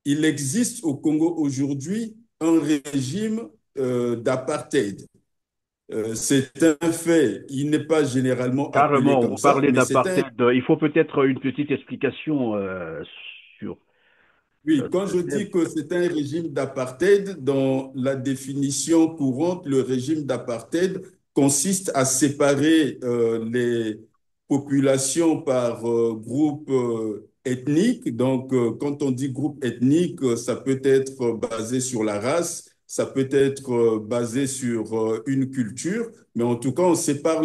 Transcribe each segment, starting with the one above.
il existe au Congo aujourd'hui un régime d'apartheid. C'est un fait, il n'est pas généralement appelé Carrément, comme vous ça, parlez mais c'est un... d'apartheid. Il faut peut-être une petite explication sur Oui, quand ce je thème. dis que c'est un régime d'apartheid, dans la définition courante, le régime d'apartheid consiste à séparer les populations par groupe ethnique. Donc, quand on dit groupe ethnique, ça peut être basé sur la race, ça peut être basé sur une culture, mais en tout cas, on sépare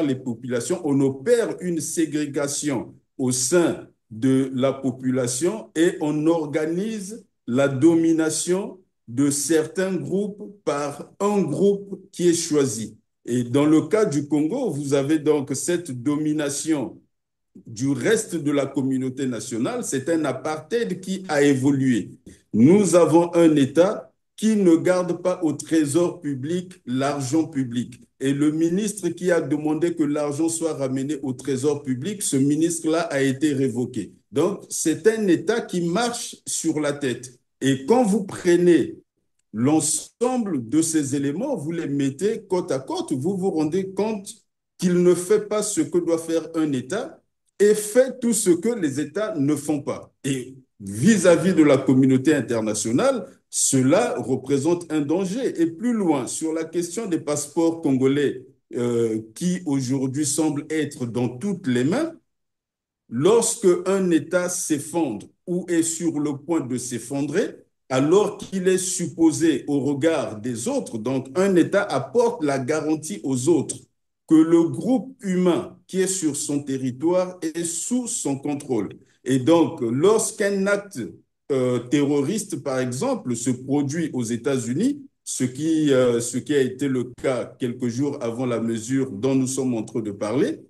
les populations, on opère une ségrégation au sein de la population et on organise la domination de certains groupes par un groupe qui est choisi. Et dans le cas du Congo, vous avez donc cette domination du reste de la communauté nationale. C'est un apartheid qui a évolué. Nous avons un État qui ne garde pas au trésor public l'argent public. Et le ministre qui a demandé que l'argent soit ramené au trésor public, ce ministre-là a été révoqué. Donc, c'est un État qui marche sur la tête. Et quand vous prenez l'ensemble de ces éléments, vous les mettez côte à côte, vous vous rendez compte qu'il ne fait pas ce que doit faire un État et fait tout ce que les États ne font pas. Et vis-à-vis de la communauté internationale, cela représente un danger. Et plus loin, sur la question des passeports congolais qui aujourd'hui semblent être dans toutes les mains, lorsque un État s'effondre ou est sur le point de s'effondrer, alors qu'il est supposé au regard des autres, donc un État apporte la garantie aux autres que le groupe humain qui est sur son territoire est sous son contrôle. Et donc, lorsqu'un acte terroriste, par exemple, se produit aux États-Unis, ce qui a été le cas quelques jours avant la mesure dont nous sommes en train de parler,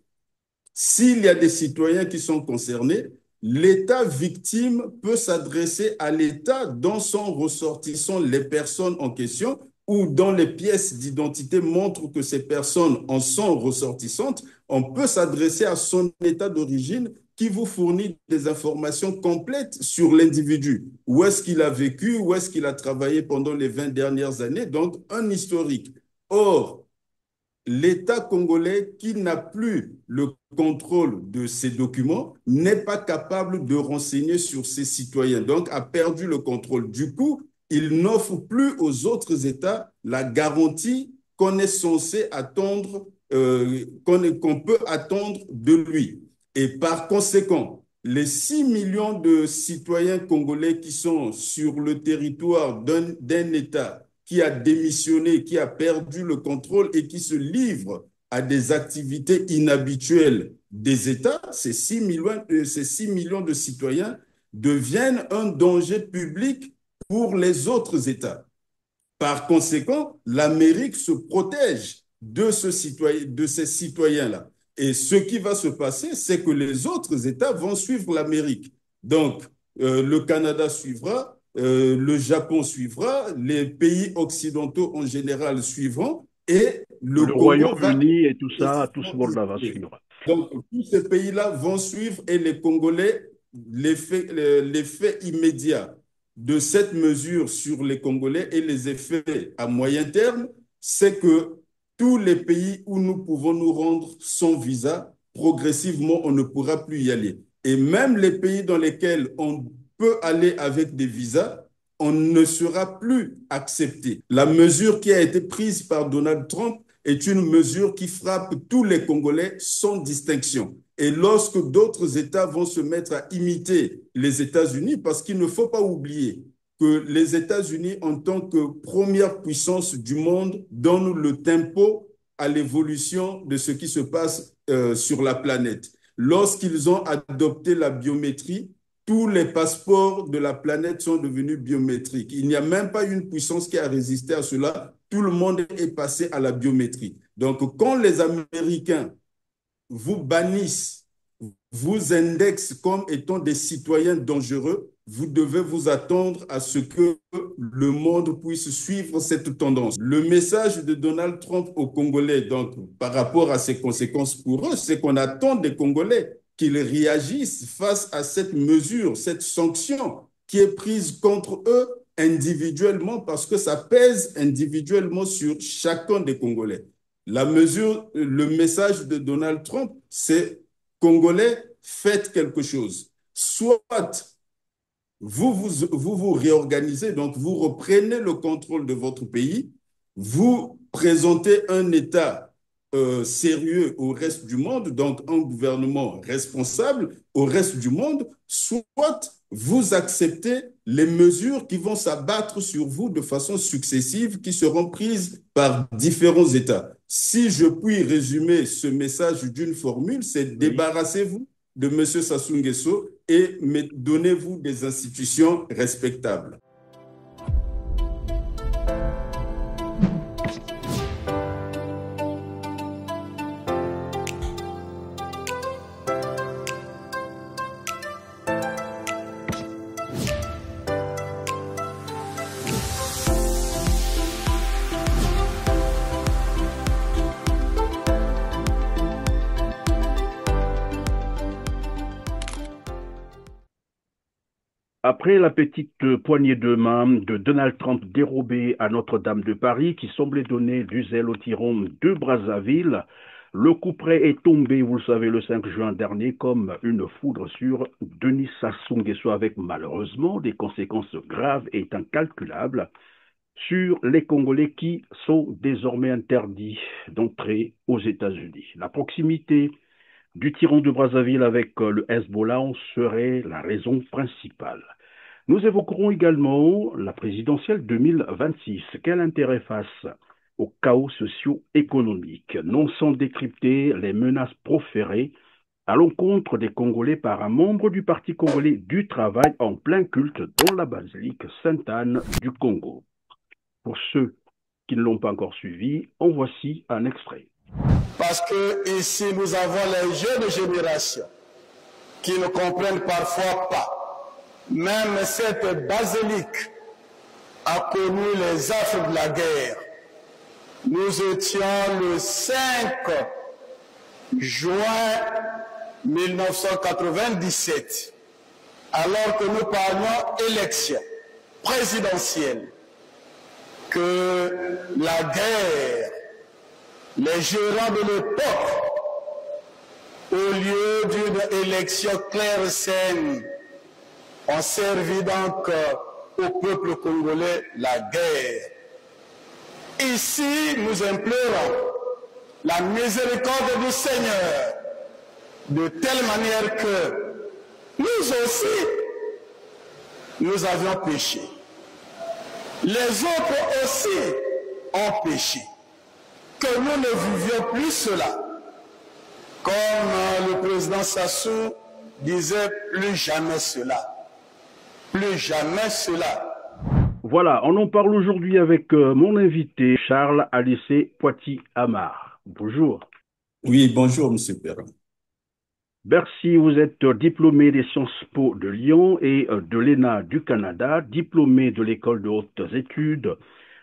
s'il y a des citoyens qui sont concernés, l'État victime peut s'adresser à l'État dont sont ressortissants les personnes en question ou dont les pièces d'identité montrent que ces personnes en sont ressortissantes. On peut s'adresser à son État d'origine qui vous fournit des informations complètes sur l'individu. Où est-ce qu'il a vécu, où est-ce qu'il a travaillé pendant les 20 dernières années, donc un historique. Or, l'État congolais, qui n'a plus le contrôle de ces documents, n'est pas capable de renseigner sur ses citoyens, donc a perdu le contrôle. Du coup, il n'offre plus aux autres États la garantie qu'on est censé attendre, qu'on peut attendre de lui. Et par conséquent, les 6 millions de citoyens congolais qui sont sur le territoire d'un État qui a démissionné, qui a perdu le contrôle et qui se livre à des activités inhabituelles des États, ces 6 millions de citoyens deviennent un danger public pour les autres États. Par conséquent, l'Amérique se protège de ces citoyens-là. Et ce qui va se passer, c'est que les autres États vont suivre l'Amérique. Donc, le Canada suivra, le Japon suivra, les pays occidentaux en général suivront, et le Le Congo va Royaume-Uni et tout ça, tout ce progressivement monde-là va isoler. suivre. Donc, tous ces pays-là vont suivre et les Congolais, l'effet immédiat de cette mesure sur les Congolais et les effets à moyen terme, c'est que tous les pays où nous pouvons nous rendre sans visa, progressivement, on ne pourra plus y aller. Et même les pays dans lesquels on peut aller avec des visas, on ne sera plus accepté. La mesure qui a été prise par Donald Trump est une mesure qui frappe tous les Congolais sans distinction. Et lorsque d'autres États vont se mettre à imiter les États-Unis, parce qu'il ne faut pas oublier que les États-Unis, en tant que première puissance du monde, donnent le tempo à l'évolution de ce qui se passe sur la planète. Lorsqu'ils ont adopté la biométrie, tous les passeports de la planète sont devenus biométriques. Il n'y a même pas une puissance qui a résisté à cela. Tout le monde est passé à la biométrie. Donc, quand les Américains vous bannissent, vous indexent comme étant des citoyens dangereux, vous devez vous attendre à ce que le monde puisse suivre cette tendance. Le message de Donald Trump aux Congolais, donc, par rapport à ses conséquences pour eux, c'est qu'on attend des Congolais qu'ils réagissent face à cette mesure, cette sanction qui est prise contre eux individuellement parce que ça pèse individuellement sur chacun des Congolais. Le message de Donald Trump, c'est Congolais, faites quelque chose. Soit vous réorganisez, donc vous reprenez le contrôle de votre pays, vous présentez un État sérieux au reste du monde, donc un gouvernement responsable au reste du monde, soit vous acceptez les mesures qui vont s'abattre sur vous de façon successive, qui seront prises par différents États. Si je puis résumer ce message d'une formule, c'est Oui. débarrassez-vous de M. Sassou Nguesso et donnez-vous des institutions respectables. Après la petite poignée de main de Donald Trump dérobée à Notre-Dame de Paris, qui semblait donner du zèle au tyran de Brazzaville, le couperet est tombé, vous le savez, le 5 juin dernier, comme une foudre sur Denis Sassou Nguesso, avec malheureusement des conséquences graves et incalculables sur les Congolais qui sont désormais interdits d'entrer aux États-Unis. La proximité du tyran de Brazzaville avec le Hezbollah en serait la raison principale. Nous évoquerons également la présidentielle 2026. Quel intérêt face au chaos socio-économique, non sans décrypter les menaces proférées à l'encontre des Congolais par un membre du Parti congolais du travail en plein culte dans la basilique Sainte-Anne du Congo. Pour ceux qui ne l'ont pas encore suivi, en voici un extrait. Parce que ici, nous avons les jeunes générations qui ne comprennent parfois pas. Même cette basilique a connu les affres de la guerre. Nous étions le 5 juin 1997, alors que nous parlions élection présidentielle, que la guerre, les gérants de l'époque, au lieu d'une élection claire et saine, ont servi donc au peuple congolais la guerre. Ici, nous implorons la miséricorde du Seigneur, de telle manière que nous aussi, nous avions péché. Les autres aussi ont péché. Que nous ne vivions plus cela. Comme le président Sassou disait, plus jamais cela. Plus jamais cela. Voilà, on en parle aujourd'hui avec mon invité, Charles Alissé Poiti-Amar. Bonjour. Oui, bonjour, M. Perrin. Merci, vous êtes diplômé des Sciences Po de Lyon et de l'ENA du Canada, diplômé de l'École de hautes études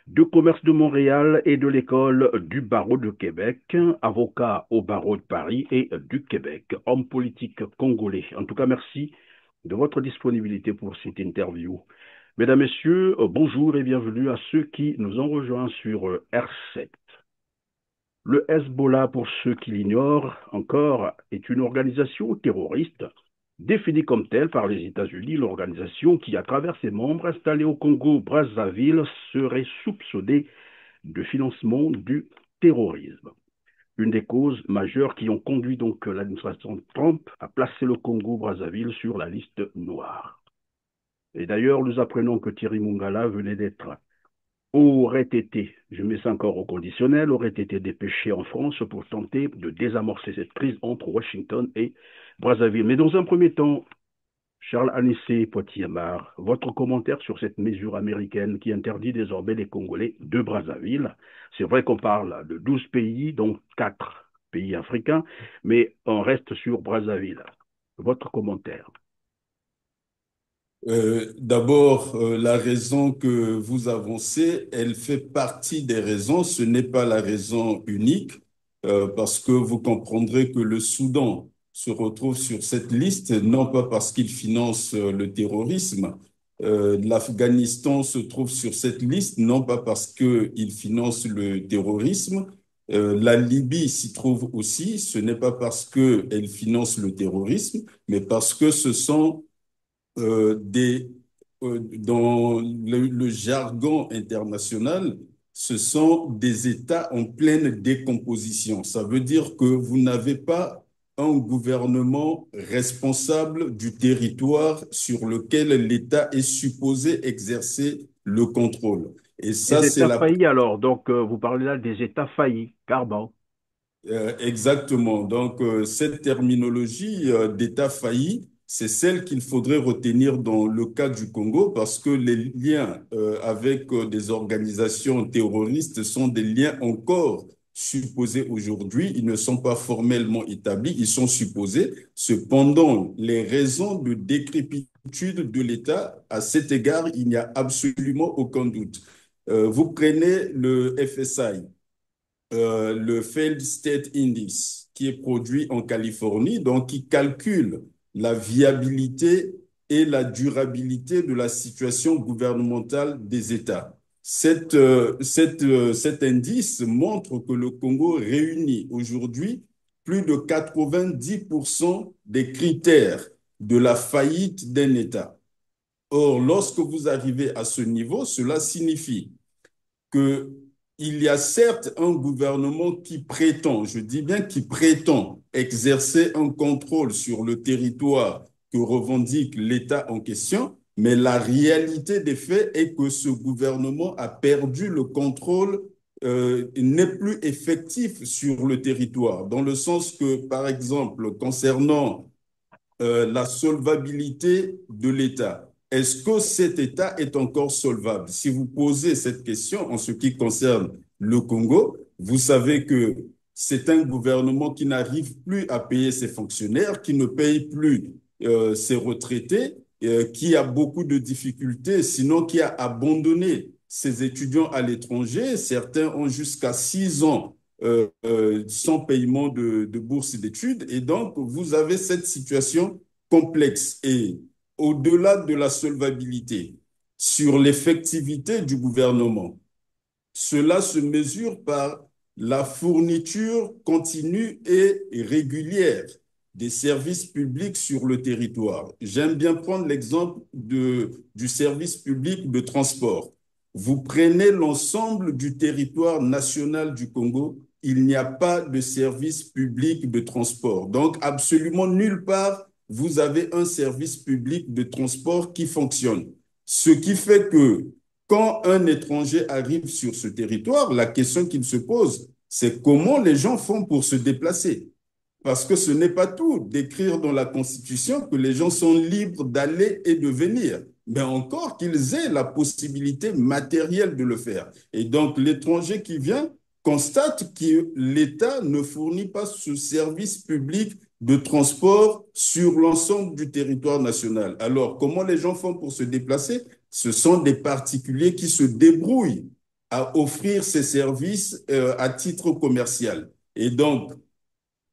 de commerce de Montréal et de l'école du barreau de Québec, avocat au barreau de Paris et du Québec, homme politique congolais. En tout cas, merci de votre disponibilité pour cette interview. Mesdames, Messieurs, bonjour et bienvenue à ceux qui nous ont rejoints sur R7. Le Hezbollah, pour ceux qui l'ignorent encore, est une organisation terroriste définie comme telle par les États-Unis. L'organisation qui, à travers ses membres installés au Congo-Brazzaville, serait soupçonnée de financement du terrorisme. Une des causes majeures qui ont conduit donc l'administration Trump à placer le Congo-Brazzaville sur la liste noire. Et d'ailleurs, nous apprenons que Thierry Mungala aurait été, je mets ça encore au conditionnel, aurait été dépêché en France pour tenter de désamorcer cette crise entre Washington et Brazzaville. Mais dans un premier temps, Charles Anissé Poiti-Amar, votre commentaire sur cette mesure américaine qui interdit désormais les Congolais de Brazzaville. C'est vrai qu'on parle de 12 pays, dont 4 pays africains, mais on reste sur Brazzaville. Votre commentaire. D'abord, la raison que vous avancez, elle fait partie des raisons, ce n'est pas la raison unique, parce que vous comprendrez que le Soudan se retrouve sur cette liste, non pas parce qu'il finance le terrorisme, L'Afghanistan se trouve sur cette liste, non pas parce qu'il finance le terrorisme. La Libye s'y trouve aussi. Ce n'est pas parce qu'elle finance le terrorisme, mais parce que ce sont dans le jargon international, ce sont des États en pleine décomposition. Ça veut dire que vous n'avez pas un gouvernement responsable du territoire sur lequel l'État est supposé exercer le contrôle. Et ça, Des c'est États la faillis alors, donc vous parlez là des États faillis, Carbon. Exactement. Donc, cette terminologie d'État failli, c'est celle qu'il faudrait retenir dans le cas du Congo parce que les liens avec des organisations terroristes sont des liens encore supposés aujourd'hui. Ils ne sont pas formellement établis, ils sont supposés. Cependant, les raisons de décrépitude de l'État, à cet égard, il n'y a absolument aucun doute. Vous prenez le FSI, le Failed State Index, qui est produit en Californie, donc qui calcule la viabilité et la durabilité de la situation gouvernementale des États. Cet indice montre que le Congo réunit aujourd'hui plus de 90% des critères de la faillite d'un État. Or, lorsque vous arrivez à ce niveau, cela signifie que il y a certes un gouvernement qui prétend, je dis bien qui prétend exercer un contrôle sur le territoire que revendique l'État en question, mais la réalité des faits est que ce gouvernement a perdu le contrôle, n'est plus effectif sur le territoire, dans le sens que, par exemple, concernant la solvabilité de l'État. Est-ce que cet État est encore solvable? Si vous posez cette question en ce qui concerne le Congo, vous savez que c'est un gouvernement qui n'arrive plus à payer ses fonctionnaires, qui ne paye plus ses retraités, qui a beaucoup de difficultés, sinon qui a abandonné ses étudiants à l'étranger. Certains ont jusqu'à 6 ans sans paiement de bourse d'études. Et donc, vous avez cette situation complexe. Et au-delà de la solvabilité, sur l'effectivité du gouvernement, cela se mesure par la fourniture continue et régulière des services publics sur le territoire. J'aime bien prendre l'exemple du service public de transport. Vous prenez l'ensemble du territoire national du Congo, il n'y a pas de service public de transport. Donc, absolument nulle part, vous avez un service public de transport qui fonctionne. Ce qui fait que quand un étranger arrive sur ce territoire, la question qu'il se pose, c'est comment les gens font pour se déplacer. Parce que ce n'est pas tout d'écrire dans la Constitution que les gens sont libres d'aller et de venir, mais encore qu'ils aient la possibilité matérielle de le faire. Et donc, l'étranger qui vient constate que l'État ne fournit pas ce service public de transport sur l'ensemble du territoire national. Alors, comment les gens font pour se déplacer? Ce sont des particuliers qui se débrouillent à offrir ces services à titre commercial. Et donc,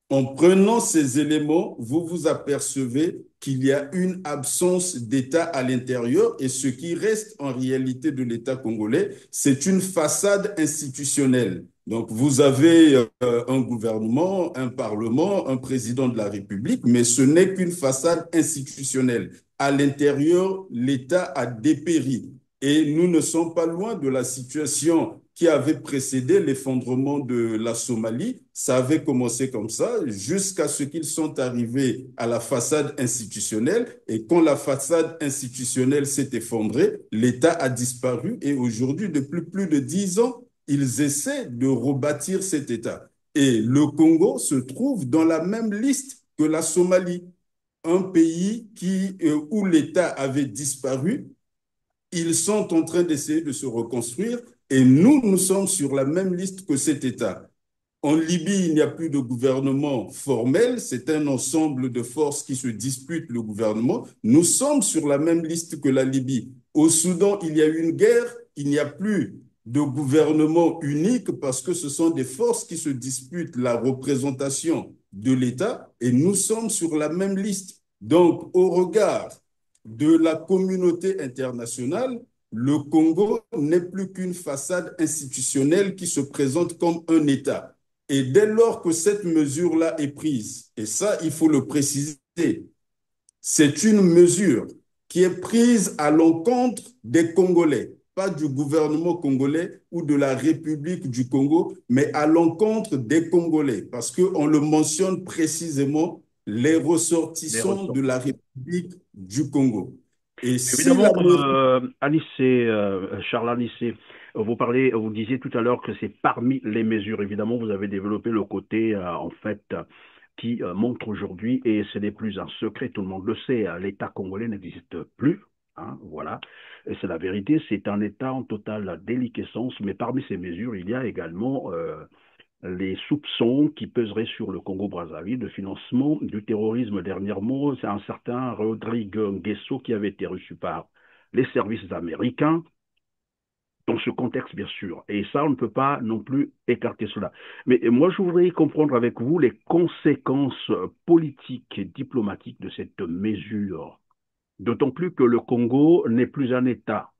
en prenant ces éléments, vous vous apercevez qu'il y a une absence d'État à l'intérieur et ce qui reste en réalité de l'État congolais, c'est une façade institutionnelle. Donc, vous avez un gouvernement, un parlement, un président de la République, mais ce n'est qu'une façade institutionnelle. À l'intérieur, l'État a dépéri. Et nous ne sommes pas loin de la situation qui avait précédé l'effondrement de la Somalie. Ça avait commencé comme ça jusqu'à ce qu'ils sont arrivés à la façade institutionnelle. Et quand la façade institutionnelle s'est effondrée, l'État a disparu. Et aujourd'hui, depuis plus de 10 ans, ils essaient de rebâtir cet État. Et le Congo se trouve dans la même liste que la Somalie, un pays où l'État avait disparu. Ils sont en train d'essayer de se reconstruire et nous sommes sur la même liste que cet État. En Libye, il n'y a plus de gouvernement formel, c'est un ensemble de forces qui se disputent le gouvernement. Nous sommes sur la même liste que la Libye. Au Soudan, il y a eu une guerre, il n'y a plus de gouvernement unique parce que ce sont des forces qui se disputent la représentation de l'État et nous sommes sur la même liste. Donc, au regard de la communauté internationale, le Congo n'est plus qu'une façade institutionnelle qui se présente comme un État. Et dès lors que cette mesure-là est prise, et ça, il faut le préciser, c'est une mesure qui est prise à l'encontre des Congolais, pas du gouvernement congolais ou de la République du Congo, mais à l'encontre des Congolais, parce qu'on le mentionne précisément, les Les ressortissants de ressorts. la République du Congo. Et si Évidemment, l'Amérique... Charles Anissé, vous disiez tout à l'heure que c'est parmi les mesures. Évidemment, vous avez développé le côté, en fait, qui montre aujourd'hui, et ce n'est plus un secret, tout le monde le sait, l'État congolais n'existe plus. Hein, voilà, et c'est la vérité, c'est un État en totale déliquescence, mais parmi ces mesures, il y a également les soupçons qui peseraient sur le Congo-Brazzaville de financement du terrorisme. Dernièrement, c'est un certain Rodrigue Nguesso qui avait été reçu par les services américains dans ce contexte, bien sûr. Et ça, on ne peut pas non plus écarter cela. Mais moi, je voudrais comprendre avec vous les conséquences politiques et diplomatiques de cette mesure. D'autant plus que le Congo n'est plus un État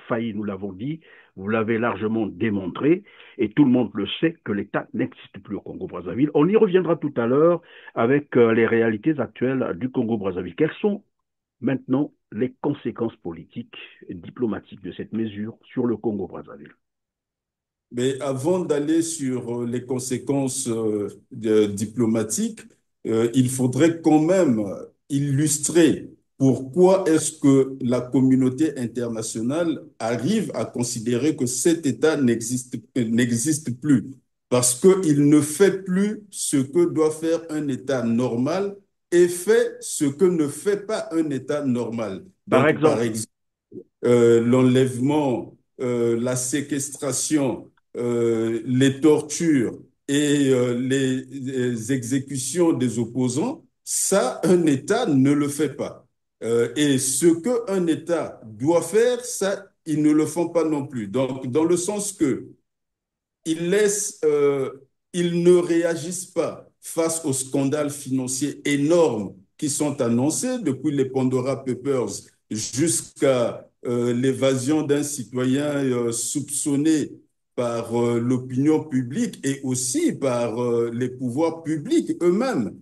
failli, nous l'avons dit, vous l'avez largement démontré, et tout le monde le sait que l'État n'existe plus au Congo-Brazzaville. On y reviendra tout à l'heure avec les réalités actuelles du Congo-Brazzaville. Quelles sont maintenant les conséquences politiques et diplomatiques de cette mesure sur le Congo-Brazzaville? Mais avant d'aller sur les conséquences diplomatiques, il faudrait quand même illustrer pourquoi est-ce que la communauté internationale arrive à considérer que cet État n'existe plus. Parce qu'il ne fait plus ce que doit faire un État normal et fait ce que ne fait pas un État normal. Par Donc, par exemple, exemple, l'enlèvement, la séquestration, les tortures et les exécutions des opposants, ça, un État ne le fait pas. Et ce qu'un État doit faire, ça, ils ne le font pas non plus. Donc, dans le sens que ils laissent, ils ne réagissent pas face aux scandales financiers énormes qui sont annoncés depuis les Pandora Papers jusqu'à l'évasion d'un citoyen soupçonné par l'opinion publique et aussi par les pouvoirs publics eux-mêmes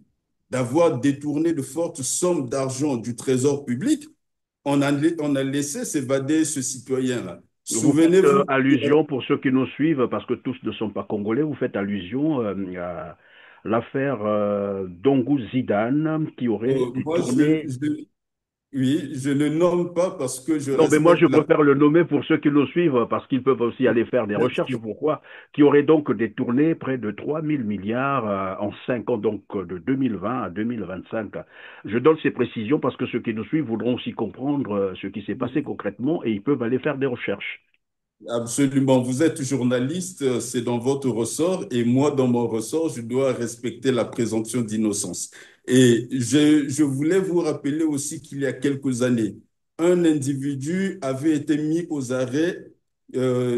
d'avoir détourné de fortes sommes d'argent du trésor public. On a laissé s'évader ce citoyen-là. vous faites Souvenez-vous. allusion, pour ceux qui nous suivent, parce que tous ne sont pas congolais, vous faites allusion à l'affaire Dongou Zidane qui aurait Moi, détourné. oui, je ne nomme pas parce que je Non, mais moi, je respecte la... préfère le nommer pour ceux qui nous suivent, parce qu'ils peuvent aussi aller faire des recherches. Pourquoi? Qui aurait donc détourné près de 3000 milliards en 5 ans, donc de 2020 à 2025. Je donne ces précisions parce que ceux qui nous suivent voudront aussi comprendre ce qui s'est passé concrètement et ils peuvent aller faire des recherches. Absolument, vous êtes journaliste, c'est dans votre ressort et moi, dans mon ressort, je dois respecter la présomption d'innocence. Et je voulais vous rappeler aussi qu'il y a quelques années, un individu avait été mis aux arrêts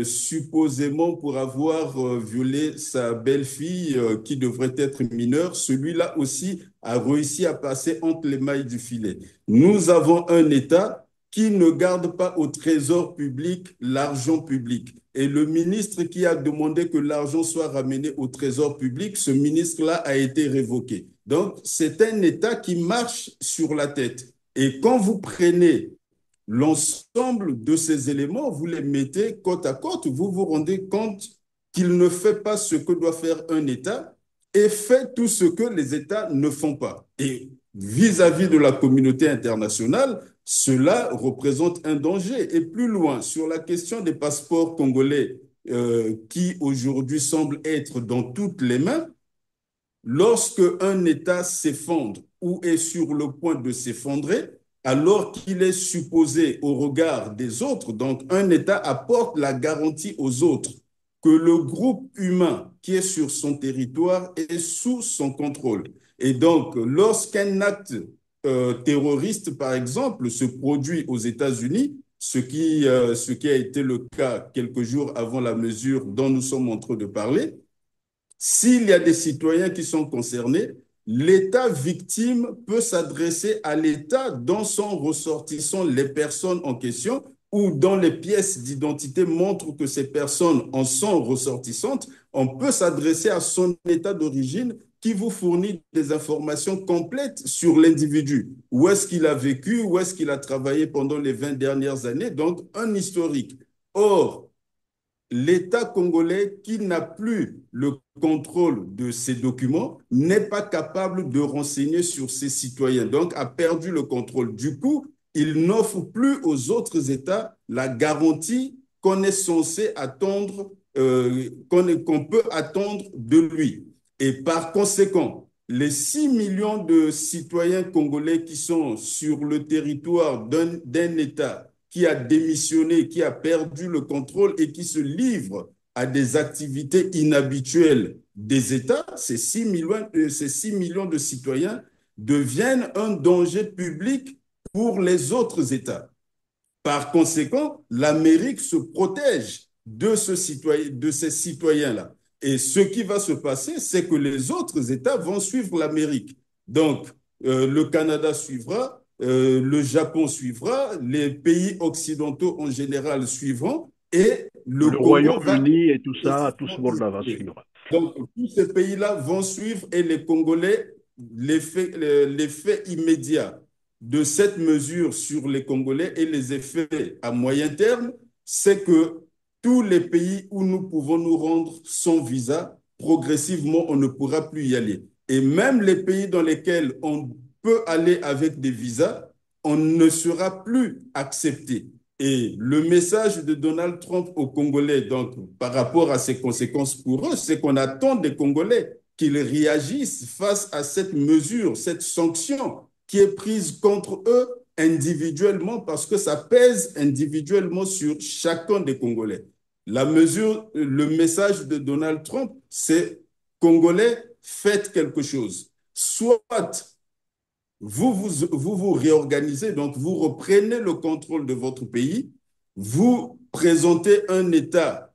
supposément pour avoir violé sa belle-fille qui devrait être mineure. Celui-là aussi a réussi à passer entre les mailles du filet. Nous avons un État qui ne garde pas au trésor public l'argent public. Et le ministre qui a demandé que l'argent soit ramené au trésor public, ce ministre-là a été révoqué. Donc, c'est un État qui marche sur la tête. Et quand vous prenez l'ensemble de ces éléments, vous les mettez côte à côte, vous vous rendez compte qu'il ne fait pas ce que doit faire un État et fait tout ce que les États ne font pas. Et vis-à-vis de la communauté internationale, cela représente un danger. Et plus loin, sur la question des passeports congolais qui aujourd'hui semblent être dans toutes les mains, lorsque un État s'effondre ou est sur le point de s'effondrer, alors qu'il est supposé au regard des autres, donc un État apporte la garantie aux autres que le groupe humain qui est sur son territoire est sous son contrôle. Et donc, lorsqu'un acte terroriste, par exemple, se produit aux États-Unis, ce qui a été le cas quelques jours avant la mesure dont nous sommes en train de parler, s'il y a des citoyens qui sont concernés, l'État victime peut s'adresser à l'État dont sont ressortissants les personnes en question ou dont les pièces d'identité montrent que ces personnes en sont ressortissantes. On peut s'adresser à son État d'origine qui vous fournit des informations complètes sur l'individu. Où est-ce qu'il a vécu, où est-ce qu'il a travaillé pendant les 20 dernières années, donc un historique. Or, l'État congolais, qui n'a plus le contrôle de ces documents, n'est pas capable de renseigner sur ses citoyens, donc a perdu le contrôle. Du coup, il n'offre plus aux autres États la garantie qu'on est censé attendre, qu'on peut attendre de lui. Et par conséquent, les 6 millions de citoyens congolais qui sont sur le territoire d'un État qui a démissionné, qui a perdu le contrôle et qui se livre à des activités inhabituelles des États, ces 6 millions de citoyens deviennent un danger public pour les autres États. Par conséquent, l'Amérique se protège de ces citoyens-là. Et ce qui va se passer, c'est que les autres États vont suivre l'Amérique. Donc, le Canada suivra, le Japon suivra, les pays occidentaux en général suivront, et le Le Congo va Royaume-Uni et tout ça, tout ce monde-là va suivre. suivre. Donc, tous ces pays-là vont suivre et les Congolais, l'effet immédiat de cette mesure sur les Congolais et les effets à moyen terme, c'est que tous les pays où nous pouvons nous rendre sans visa, progressivement, on ne pourra plus y aller. Et même les pays dans lesquels on peut aller avec des visas, on ne sera plus accepté. Et le message de Donald Trump aux Congolais, donc par rapport à ses conséquences pour eux, c'est qu'on attend des Congolais qu'ils réagissent face à cette mesure, cette sanction qui est prise contre eux individuellement parce que ça pèse individuellement sur chacun des Congolais. La mesure, le message de Donald Trump, c'est Congolais, faites quelque chose. Soit vous réorganisez, donc vous reprenez le contrôle de votre pays, vous présentez un État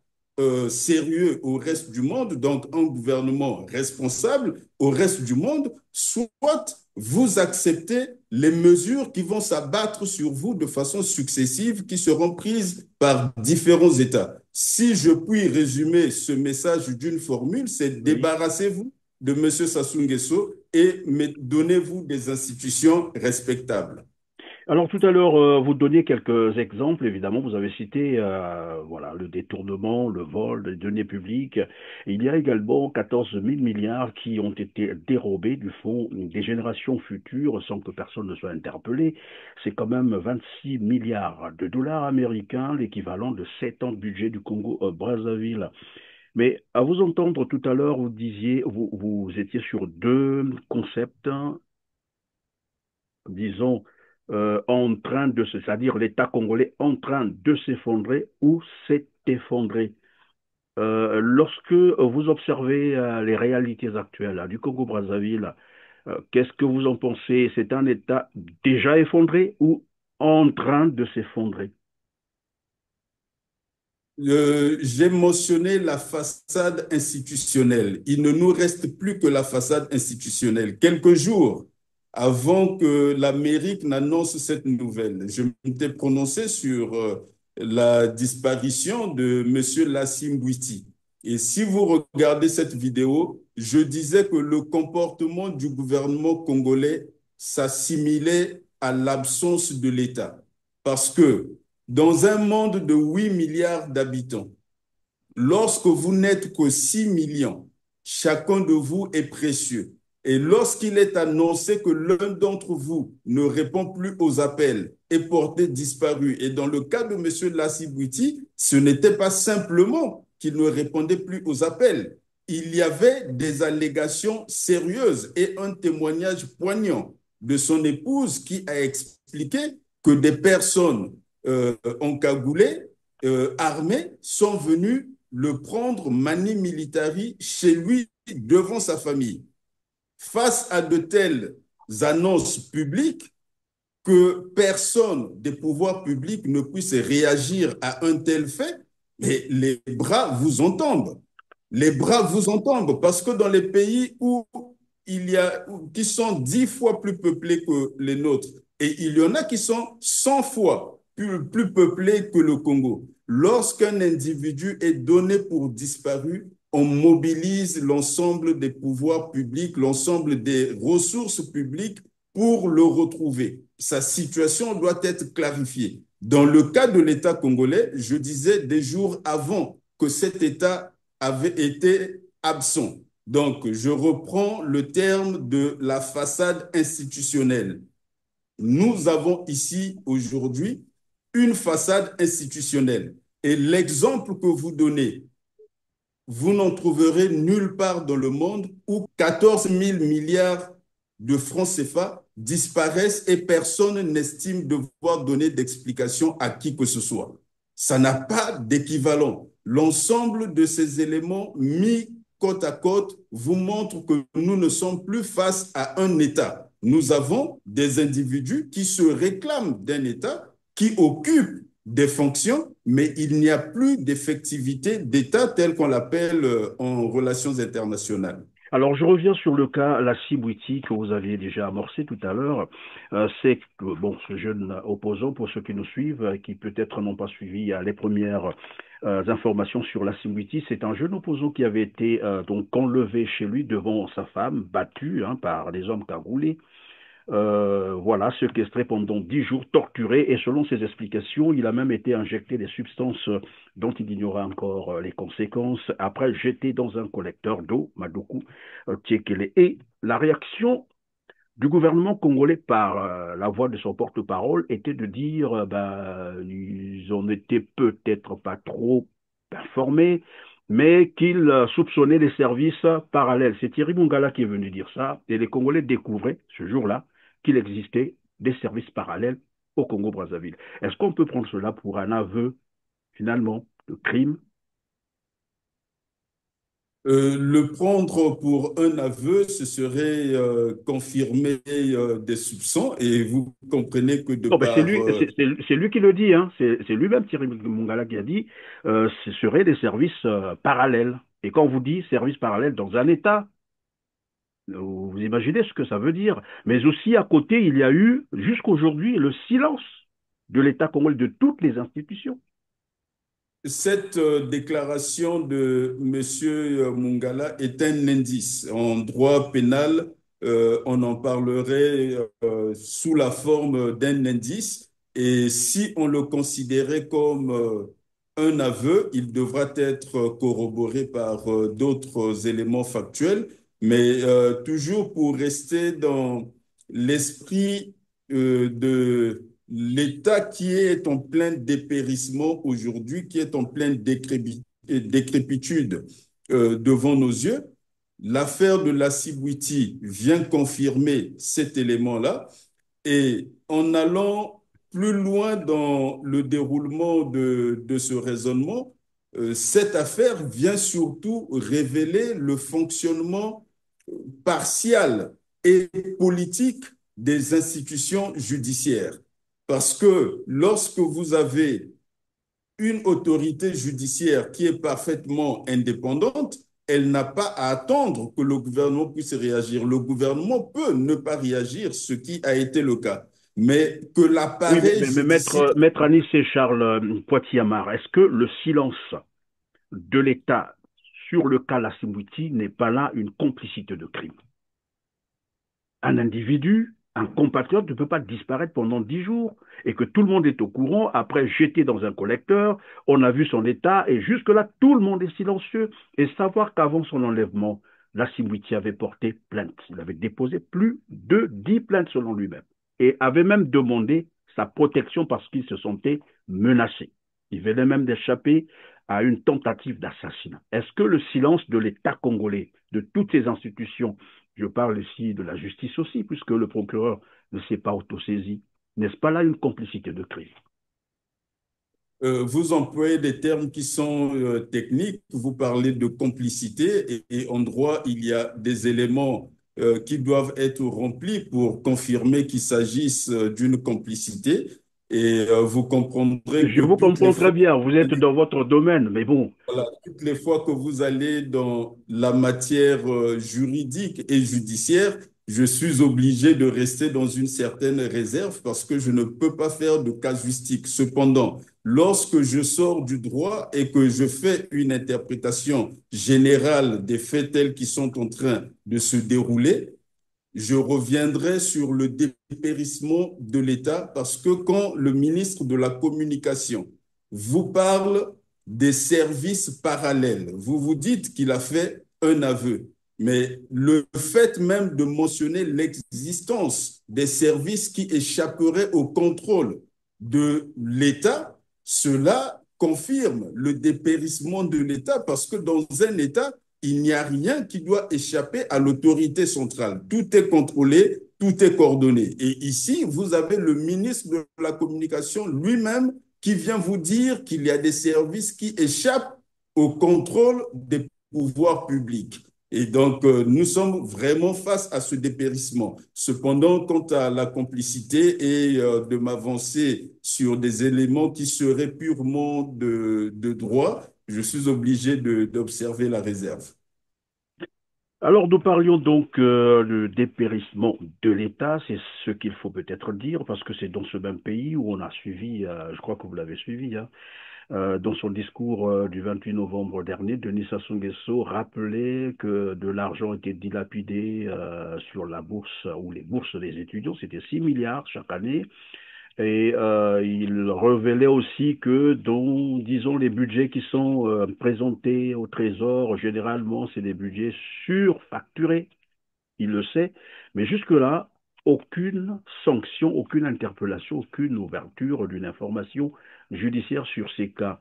sérieux au reste du monde, donc un gouvernement responsable au reste du monde, soit vous acceptez les mesures qui vont s'abattre sur vous de façon successive, qui seront prises par différents États. Si je puis résumer ce message d'une formule, c'est débarrassez-vous de M. Sassou Nguesso et donnez-vous des institutions respectables. Alors tout à l'heure, vous donniez quelques exemples, évidemment, vous avez cité voilà, le détournement, le vol des deniers publics. Il y a également 14 000 milliards qui ont été dérobés du fonds des générations futures sans que personne ne soit interpellé. C'est quand même 26 milliards de dollars américains, l'équivalent de 7 ans de budget du Congo-Brazzaville. Mais à vous entendre tout à l'heure, vous disiez, vous étiez sur deux concepts, disons, en train de c'est-à-dire l'État congolais en train de s'effondrer ou s'est effondré. Lorsque vous observez les réalités actuelles du Congo-Brazzaville, qu'est-ce que vous en pensez? C'est un État déjà effondré ou en train de s'effondrer? J'ai mentionné la façade institutionnelle. Il ne nous reste plus que la façade institutionnelle. Quelques jours avant que l'Amérique n'annonce cette nouvelle, je m'étais prononcé sur la disparition de M. Lassim Bouiti. Et si vous regardez cette vidéo, je disais que le comportement du gouvernement congolais s'assimilait à l'absence de l'État. Parce que dans un monde de 8 milliards d'habitants, lorsque vous n'êtes que 6 millions, chacun de vous est précieux. Et lorsqu'il est annoncé que l'un d'entre vous ne répond plus aux appels, est porté disparu, et dans le cas de M. Lassim Bouiti, ce n'était pas simplement qu'il ne répondait plus aux appels. Il y avait des allégations sérieuses et un témoignage poignant de son épouse qui a expliqué que des personnes encagoulés, armés, sont venus le prendre mani militari chez lui devant sa famille. Face à de telles annonces publiques, que personne des pouvoirs publics ne puisse réagir à un tel fait, mais les bras vous en tombent. Les bras vous en tombent parce que dans les pays où qui sont 10 fois plus peuplés que les nôtres. Et il y en a qui sont 100 fois plus peuplés que le Congo. Lorsqu'un individu est donné pour disparu, on mobilise l'ensemble des pouvoirs publics, l'ensemble des ressources publiques pour le retrouver. Sa situation doit être clarifiée. Dans le cas de l'État congolais, je disais des jours avant que cet État avait été absent. Donc, je reprends le terme de la façade institutionnelle. Nous avons ici aujourd'hui une façade institutionnelle. Et l'exemple que vous donnez, vous n'en trouverez nulle part dans le monde où 14 000 milliards de francs CFA disparaissent et personne n'estime devoir donner d'explication à qui que ce soit. Ça n'a pas d'équivalent. L'ensemble de ces éléments mis côte à côte vous montre que nous ne sommes plus face à un État. Nous avons des individus qui se réclament d'un État, qui occupent des fonctions, mais il n'y a plus d'effectivité d'État tel qu'on l'appelle en relations internationales. Alors, je reviens sur le cas la Cibouiti que vous aviez déjà amorcé tout à l'heure. C'est que, bon, ce jeune opposant, pour ceux qui nous suivent, qui peut-être n'ont pas suivi les premières informations sur la Cibouiti, c'est un jeune opposant qui avait été donc enlevé chez lui devant sa femme, battu par des hommes cagoulés. Voilà, séquestré pendant 10 jours, torturé, et selon ses explications, il a même été injecté des substances dont il ignorait encore les conséquences, après jeté dans un collecteur d'eau, Madoku Tchekele. Et la réaction du gouvernement congolais par la voix de son porte-parole était de dire ils en étaient peut-être pas trop informés, mais qu'ils soupçonnaient les services parallèles. C'est Thierry Mongala qui est venu dire ça, et les Congolais découvraient ce jour-là qu'il existait des services parallèles au Congo-Brazzaville. Est-ce qu'on peut prendre cela pour un aveu, finalement, de crime? Le prendre pour un aveu, ce serait confirmer des soupçons et vous comprenez que de Non, mais c'est par... lui, c'est lui qui le dit, hein. C'est lui-même, Thierry Mongala, qui a dit ce seraient des services parallèles. Et quand on vous dit services parallèles dans un État, vous imaginez ce que ça veut dire. Mais aussi, à côté, il y a eu, jusqu'aujourd'hui, le silence de l'État congolais, de toutes les institutions. Cette déclaration de M. Mungala est un indice. En droit pénal, on en parlerait sous la forme d'un indice. Et si on le considérait comme un aveu, il devra être corroboré par d'autres éléments factuels. Mais toujours pour rester dans l'esprit de l'État qui est en plein dépérissement aujourd'hui, qui est en pleine décrépitude devant nos yeux, l'affaire de la Cibouiti vient confirmer cet élément-là. Et en allant plus loin dans le déroulement de ce raisonnement, cette affaire vient surtout révéler le fonctionnement partial et politique des institutions judiciaires. Parce que lorsque vous avez une autorité judiciaire qui est parfaitement indépendante, elle n'a pas à attendre que le gouvernement puisse réagir. Le gouvernement peut ne pas réagir, ce qui a été le cas. Mais que Oui, l'appareil mais judiciaire... maître Anis et Charles Poitiamar, est-ce que le silence de l'État sur le cas Lassimbouti n'est pas là une complicité de crime? Un individu, un compatriote ne peut pas disparaître pendant 10 jours et que tout le monde est au courant, après jeté dans un collecteur, on a vu son état et jusque-là, tout le monde est silencieux. Et savoir qu'avant son enlèvement, Lassimbouti avait porté plainte. Il avait déposé plus de 10 plaintes selon lui-même et avait même demandé sa protection parce qu'il se sentait menacé. Il venait même d'échapper à une tentative d'assassinat. Est-ce que le silence de l'État congolais, de toutes ces institutions, je parle ici de la justice aussi, puisque le procureur ne s'est pas autosaisi, n'est-ce pas là une complicité de crime? Vous employez des termes qui sont techniques, vous parlez de complicité et en droit, il y a des éléments qui doivent être remplis pour confirmer qu'il s'agisse d'une complicité. Et vous comprendrez Je que vous toutes les comprends très fois, bien, vous êtes dans votre domaine, mais bon, voilà, toutes les fois que vous allez dans la matière juridique et judiciaire, je suis obligé de rester dans une certaine réserve parce que je ne peux pas faire de casuistique. Cependant, lorsque je sors du droit et que je fais une interprétation générale des faits tels qu'ils sont en train de se dérouler, je reviendrai sur le dépérissement de l'État parce que quand le ministre de la Communication vous parle des services parallèles, vous vous dites qu'il a fait un aveu. Mais le fait même de mentionner l'existence des services qui échapperaient au contrôle de l'État, cela confirme le dépérissement de l'État parce que dans un État, il n'y a rien qui doit échapper à l'autorité centrale. Tout est contrôlé, tout est coordonné. Et ici, vous avez le ministre de la Communication lui-même qui vient vous dire qu'il y a des services qui échappent au contrôle des pouvoirs publics. Et donc, nous sommes vraiment face à ce dépérissement. Cependant, quant à la complicité et de m'avancer sur des éléments qui seraient purement de droit, je suis obligé d'observer la réserve. alors, nous parlions donc du dépérissement de l'État, c'est ce qu'il faut peut-être dire, parce que c'est dans ce même pays où on a suivi, je crois que vous l'avez suivi, hein, dans son discours du 28 novembre dernier, Denis Sassou Nguesso rappelait que de l'argent était dilapidé sur la bourse ou les bourses des étudiants, c'était 6 milliards chaque année. Et il révélait aussi que dans, disons, les budgets qui sont présentés au Trésor, généralement, c'est des budgets surfacturés, il le sait, mais jusque-là, aucune sanction, aucune interpellation, aucune ouverture d'une information judiciaire sur ces cas.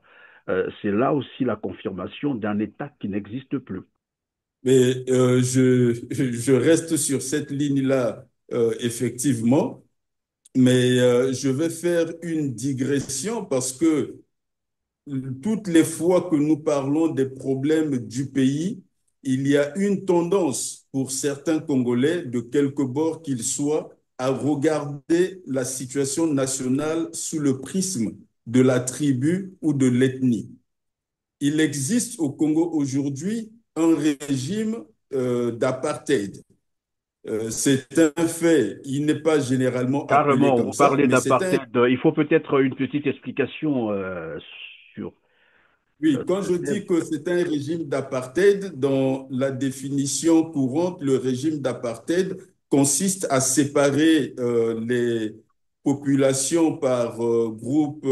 C'est là aussi la confirmation d'un État qui n'existe plus. Mais je reste sur cette ligne-là, effectivement, mais je vais faire une digression parce que toutes les fois que nous parlons des problèmes du pays, il y a une tendance pour certains Congolais, de quelque bord qu'ils soient, à regarder la situation nationale sous le prisme de la tribu ou de l'ethnie. Il existe au Congo aujourd'hui un régime d'apartheid. C'est un fait, il n'est pas généralement appelé Carrément, comme vous ça, parlez mais c'est un. d'apartheid. Il faut peut-être une petite explication sur Oui, quand ce je thème. dis que c'est un régime d'apartheid, dans la définition courante, le régime d'apartheid consiste à séparer les populations par groupe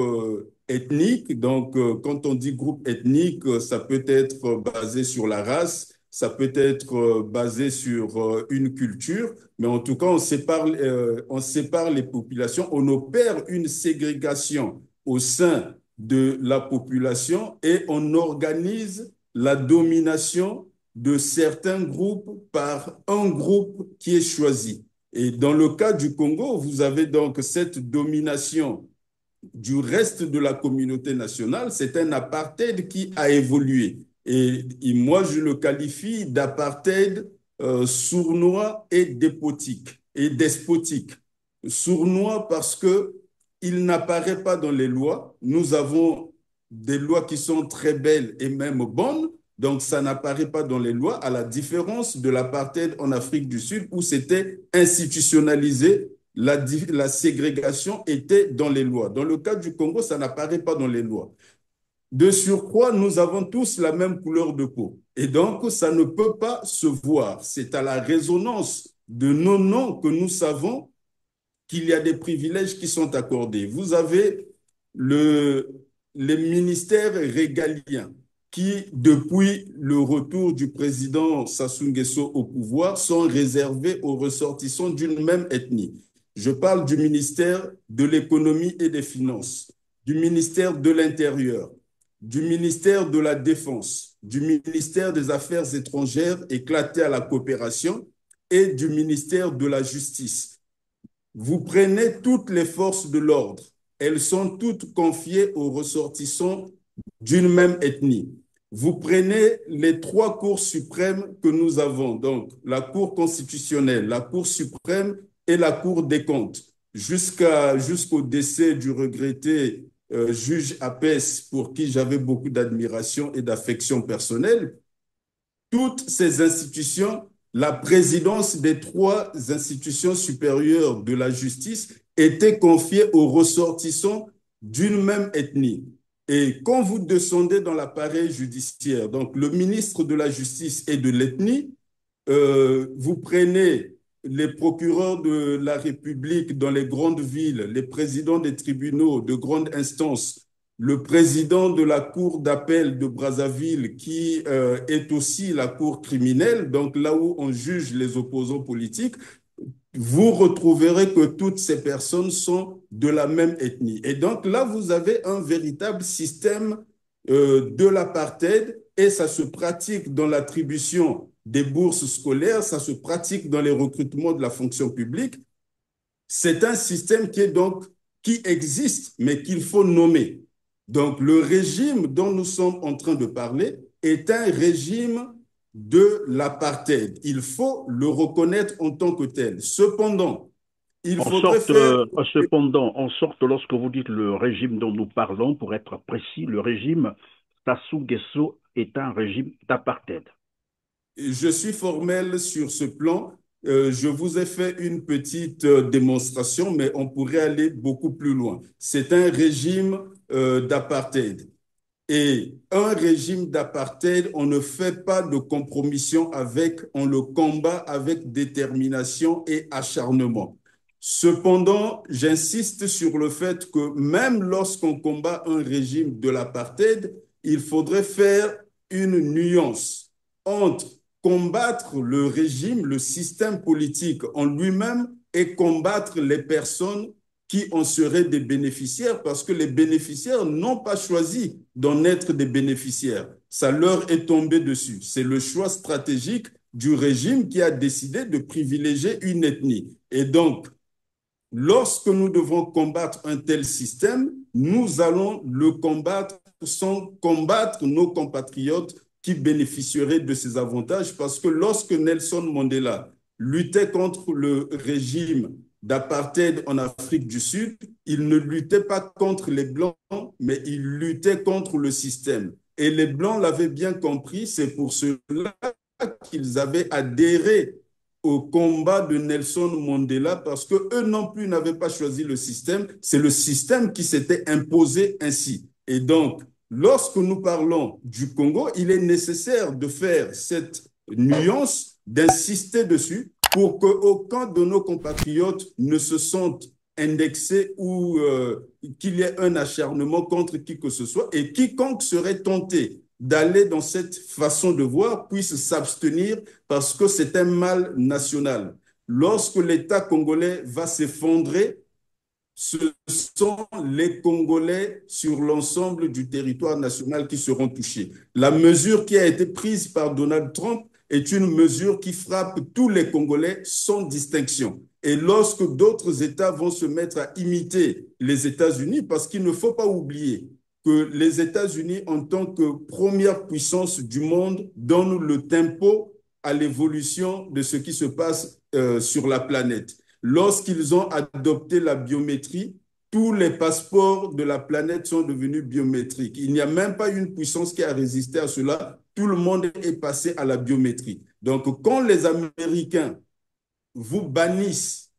ethnique. Donc, quand on dit groupe ethnique, ça peut être basé sur la race, ça peut être basé sur une culture, mais en tout cas, on sépare les populations, on opère une ségrégation au sein de la population et on organise la domination de certains groupes par un groupe qui est choisi. Et dans le cas du Congo, vous avez donc cette domination du reste de la communauté nationale. C'est un apartheid qui a évolué. Et moi, je le qualifie d'apartheid sournois et despotique. Sournois parce que il n'apparaît pas dans les lois. Nous avons des lois qui sont très belles et même bonnes, donc ça n'apparaît pas dans les lois, à la différence de l'apartheid en Afrique du Sud où c'était institutionnalisé, la ségrégation était dans les lois. Dans le cas du Congo, ça n'apparaît pas dans les lois. De surcroît, nous avons tous la même couleur de peau. Et donc, ça ne peut pas se voir. C'est à la résonance de nos noms que nous savons qu'il y a des privilèges qui sont accordés. Vous avez le, les ministères régaliens qui, depuis le retour du président Sassou Nguesso au pouvoir, sont réservés aux ressortissants d'une même ethnie. Je parle du ministère de l'économie et des finances, du ministère de l'Intérieur, du ministère de la Défense, du ministère des Affaires étrangères éclaté à la coopération et du ministère de la Justice. Vous prenez toutes les forces de l'ordre, elles sont toutes confiées aux ressortissants d'une même ethnie. Vous prenez les trois cours suprêmes que nous avons, donc la Cour constitutionnelle, la Cour suprême et la Cour des comptes. jusqu'au décès du regretté juge Apès, pour qui j'avais beaucoup d'admiration et d'affection personnelle, toutes ces institutions, la présidence des trois institutions supérieures de la justice était confiée aux ressortissants d'une même ethnie. Et quand vous descendez dans l'appareil judiciaire, donc le ministre de la Justice est de l'ethnie, vous prenez les procureurs de la République dans les grandes villes, les présidents des tribunaux de grande instance, le président de la cour d'appel de Brazzaville, qui est aussi la cour criminelle, donc là où on juge les opposants politiques, vous retrouverez que toutes ces personnes sont de la même ethnie. Et donc là, vous avez un véritable système de l'apartheid, et ça se pratique dans l'attribution des bourses scolaires, ça se pratique dans les recrutements de la fonction publique. C'est un système qui existe, mais qu'il faut nommer. Donc, le régime dont nous sommes en train de parler est un régime de l'apartheid. Il faut le reconnaître en tant que tel. Cependant, il faudrait faire... En sorte, lorsque vous dites le régime dont nous parlons, pour être précis, le régime Sassou Nguesso est un régime d'apartheid. Je suis formel sur ce plan. Je vous ai fait une petite démonstration, mais on pourrait aller beaucoup plus loin. C'est un régime d'apartheid. Et un régime d'apartheid, on ne fait pas de compromission avec, on le combat avec détermination et acharnement. Cependant, j'insiste sur le fait que même lorsqu'on combat un régime de l'apartheid, il faudrait faire une nuance entre combattre le régime, le système politique en lui-même, et combattre les personnes qui en seraient des bénéficiaires, parce que les bénéficiaires n'ont pas choisi d'en être des bénéficiaires. Ça leur est tombé dessus. C'est le choix stratégique du régime qui a décidé de privilégier une ethnie. Et donc, lorsque nous devons combattre un tel système, nous allons le combattre sans combattre nos compatriotes qui bénéficieraient de ces avantages, parce que lorsque Nelson Mandela luttait contre le régime d'apartheid en Afrique du Sud, il ne luttait pas contre les Blancs, mais il luttait contre le système. Et les Blancs l'avaient bien compris, c'est pour cela qu'ils avaient adhéré au combat de Nelson Mandela, parce qu'eux non plus n'avaient pas choisi le système, c'est le système qui s'était imposé ainsi. Et donc, lorsque nous parlons du Congo, il est nécessaire de faire cette nuance, d'insister dessus, pour qu'aucun de nos compatriotes ne se sente indexé ou qu'il y ait un acharnement contre qui que ce soit, et quiconque serait tenté d'aller dans cette façon de voir puisse s'abstenir, parce que c'est un mal national. Lorsque l'État congolais va s'effondrer, ce sont les Congolais sur l'ensemble du territoire national qui seront touchés. La mesure qui a été prise par Donald Trump est une mesure qui frappe tous les Congolais sans distinction. Et lorsque d'autres États vont se mettre à imiter les États-Unis, parce qu'il ne faut pas oublier que les États-Unis, en tant que première puissance du monde, donnent le tempo à l'évolution de ce qui se passe sur la planète. Lorsqu'ils ont adopté la biométrie, tous les passeports de la planète sont devenus biométriques. Il n'y a même pas une puissance qui a résisté à cela. Tout le monde est passé à la biométrie. Donc, quand les Américains vous bannissent,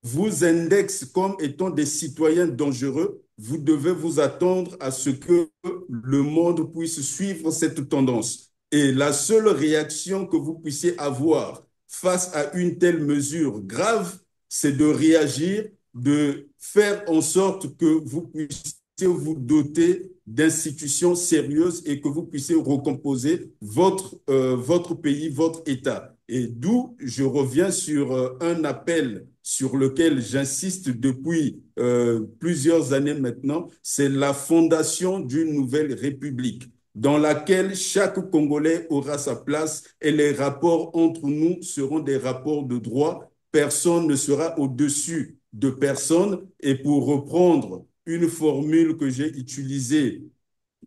vous indexent comme étant des citoyens dangereux, vous devez vous attendre à ce que le monde puisse suivre cette tendance. Et la seule réaction que vous puissiez avoir face à une telle mesure grave, c'est de réagir, de faire en sorte que vous puissiez vous doter d'institutions sérieuses et que vous puissiez recomposer votre pays, votre État. Et d'où je reviens sur un appel sur lequel j'insiste depuis plusieurs années maintenant, c'est la fondation d'une nouvelle république dans laquelle chaque Congolais aura sa place et les rapports entre nous seront des rapports de droit. Personne ne sera au-dessus de personne. Et pour reprendre une formule que j'ai utilisée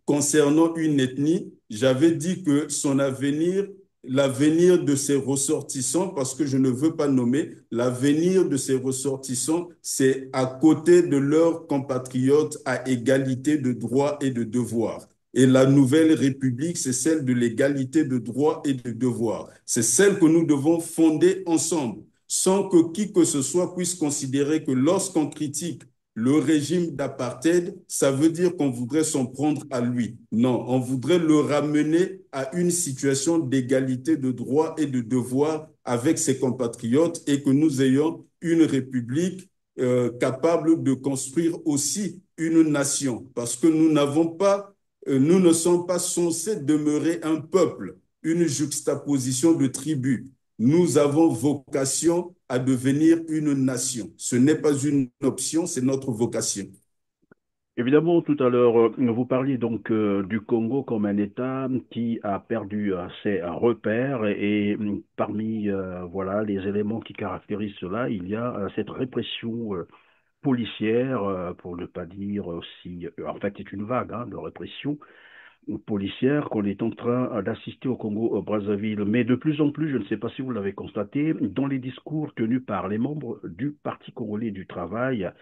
concernant une ethnie, j'avais dit que son avenir l'avenir de ses ressortissants, parce que je ne veux pas nommer, l'avenir de ses ressortissants, c'est à côté de leurs compatriotes à égalité de droits et de devoirs. Et la nouvelle République, c'est celle de l'égalité de droits et de devoirs. C'est celle que nous devons fonder ensemble, sans que qui que ce soit puisse considérer que lorsqu'on critique le régime d'apartheid, ça veut dire qu'on voudrait s'en prendre à lui. Non, on voudrait le ramener à une situation d'égalité de droits et de devoirs avec ses compatriotes et que nous ayons une république capable de construire aussi une nation. Parce que nous ne sommes pas censés demeurer un peuple, une juxtaposition de tribus. Nous avons vocation à devenir une nation. Ce n'est pas une option, c'est notre vocation. Évidemment, tout à l'heure, vous parliez donc du Congo comme un État qui a perdu ses repères et parmi voilà les éléments qui caractérisent cela, il y a cette répression policière, pour ne pas dire aussi, en fait, c'est une vague de répression policière qu'on est en train d'assister au Congo-Brazzaville. Mais de plus en plus, je ne sais pas si vous l'avez constaté, dans les discours tenus par les membres du Parti congolais du travail,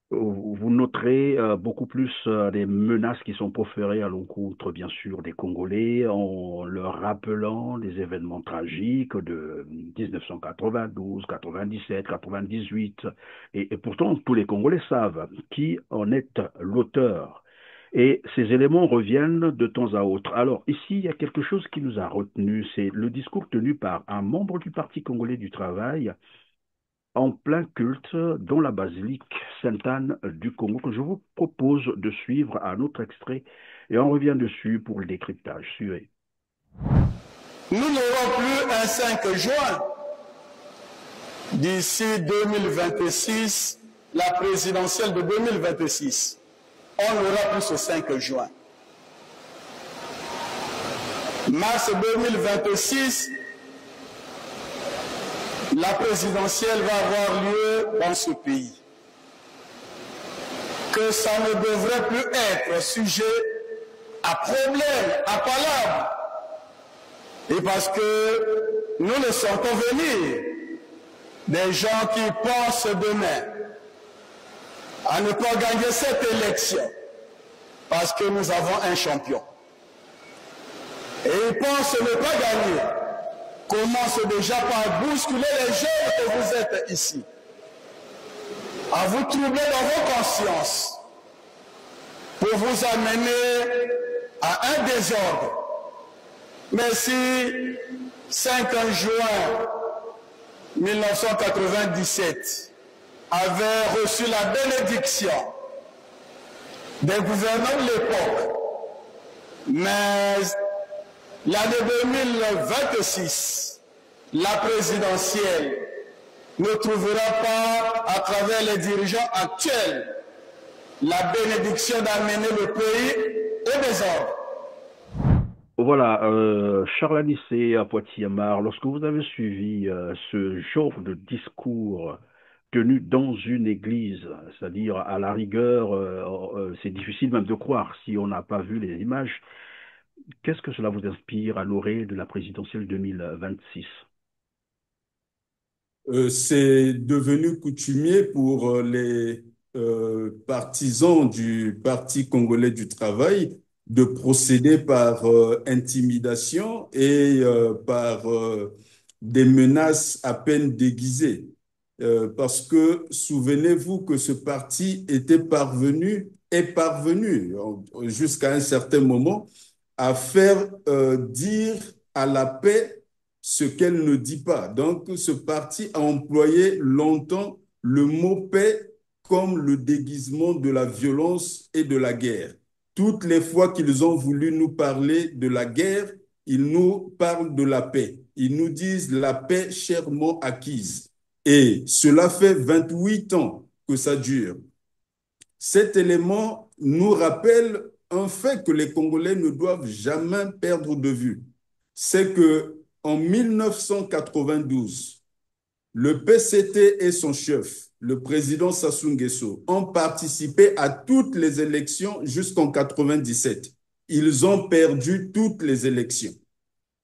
vous noterez beaucoup plus les menaces qui sont proférées à l'encontre, bien sûr, des Congolais, en leur rappelant les événements tragiques de 1992, 97, 98. Et pourtant, tous les Congolais savent qui en est l'auteur. Et ces éléments reviennent de temps à autre. Alors, ici, il y a quelque chose qui nous a retenu, c'est le discours tenu par un membre du Parti congolais du travail en plein culte dans la basilique Sainte-Anne du Congo, que je vous propose de suivre un autre extrait et on revient dessus pour le décryptage. Suivez. Nous n'aurons plus un 5 juin. D'ici 2026, la présidentielle de 2026, on n'aura plus ce 5 juin. Mars 2026, la présidentielle va avoir lieu dans ce pays. Que ça ne devrait plus être sujet à problème, à palabre. Et parce que nous le sentons venir, des gens qui pensent demain à ne pas gagner cette élection, parce que nous avons un champion. Et ils pensent ne pas gagner. Commence déjà par bousculer les jeunes que vous êtes ici, à vous troubler dans vos consciences, pour vous amener à un désordre. Mais si 5 juin 1997 avait reçu la bénédiction des gouvernants de l'époque, mais l'année 2026, la présidentielle ne trouvera pas, à travers les dirigeants actuels, la bénédiction d'amener le pays au désordre. Voilà, Charles Anissé à Poitiers-Mar, lorsque vous avez suivi ce genre de discours tenu dans une église, c'est-à-dire à la rigueur, c'est difficile même de croire si on n'a pas vu les images, qu'est-ce que cela vous inspire à l'orée de la présidentielle 2026? C'est devenu coutumier pour les partisans du Parti congolais du travail de procéder par intimidation et par des menaces à peine déguisées. Parce que souvenez-vous que ce parti est parvenu jusqu'à un certain moment à faire dire à la paix ce qu'elle ne dit pas. Donc, ce parti a employé longtemps le mot paix comme le déguisement de la violence et de la guerre. Toutes les fois qu'ils ont voulu nous parler de la guerre, ils nous parlent de la paix. Ils nous disent la paix chèrement acquise. Et cela fait 28 ans que ça dure. Cet élément nous rappelle un fait que les Congolais ne doivent jamais perdre de vue. C'est que en 1992, le PCT et son chef, le président Sassou Nguesso, ont participé à toutes les élections jusqu'en 97. Ils ont perdu toutes les élections.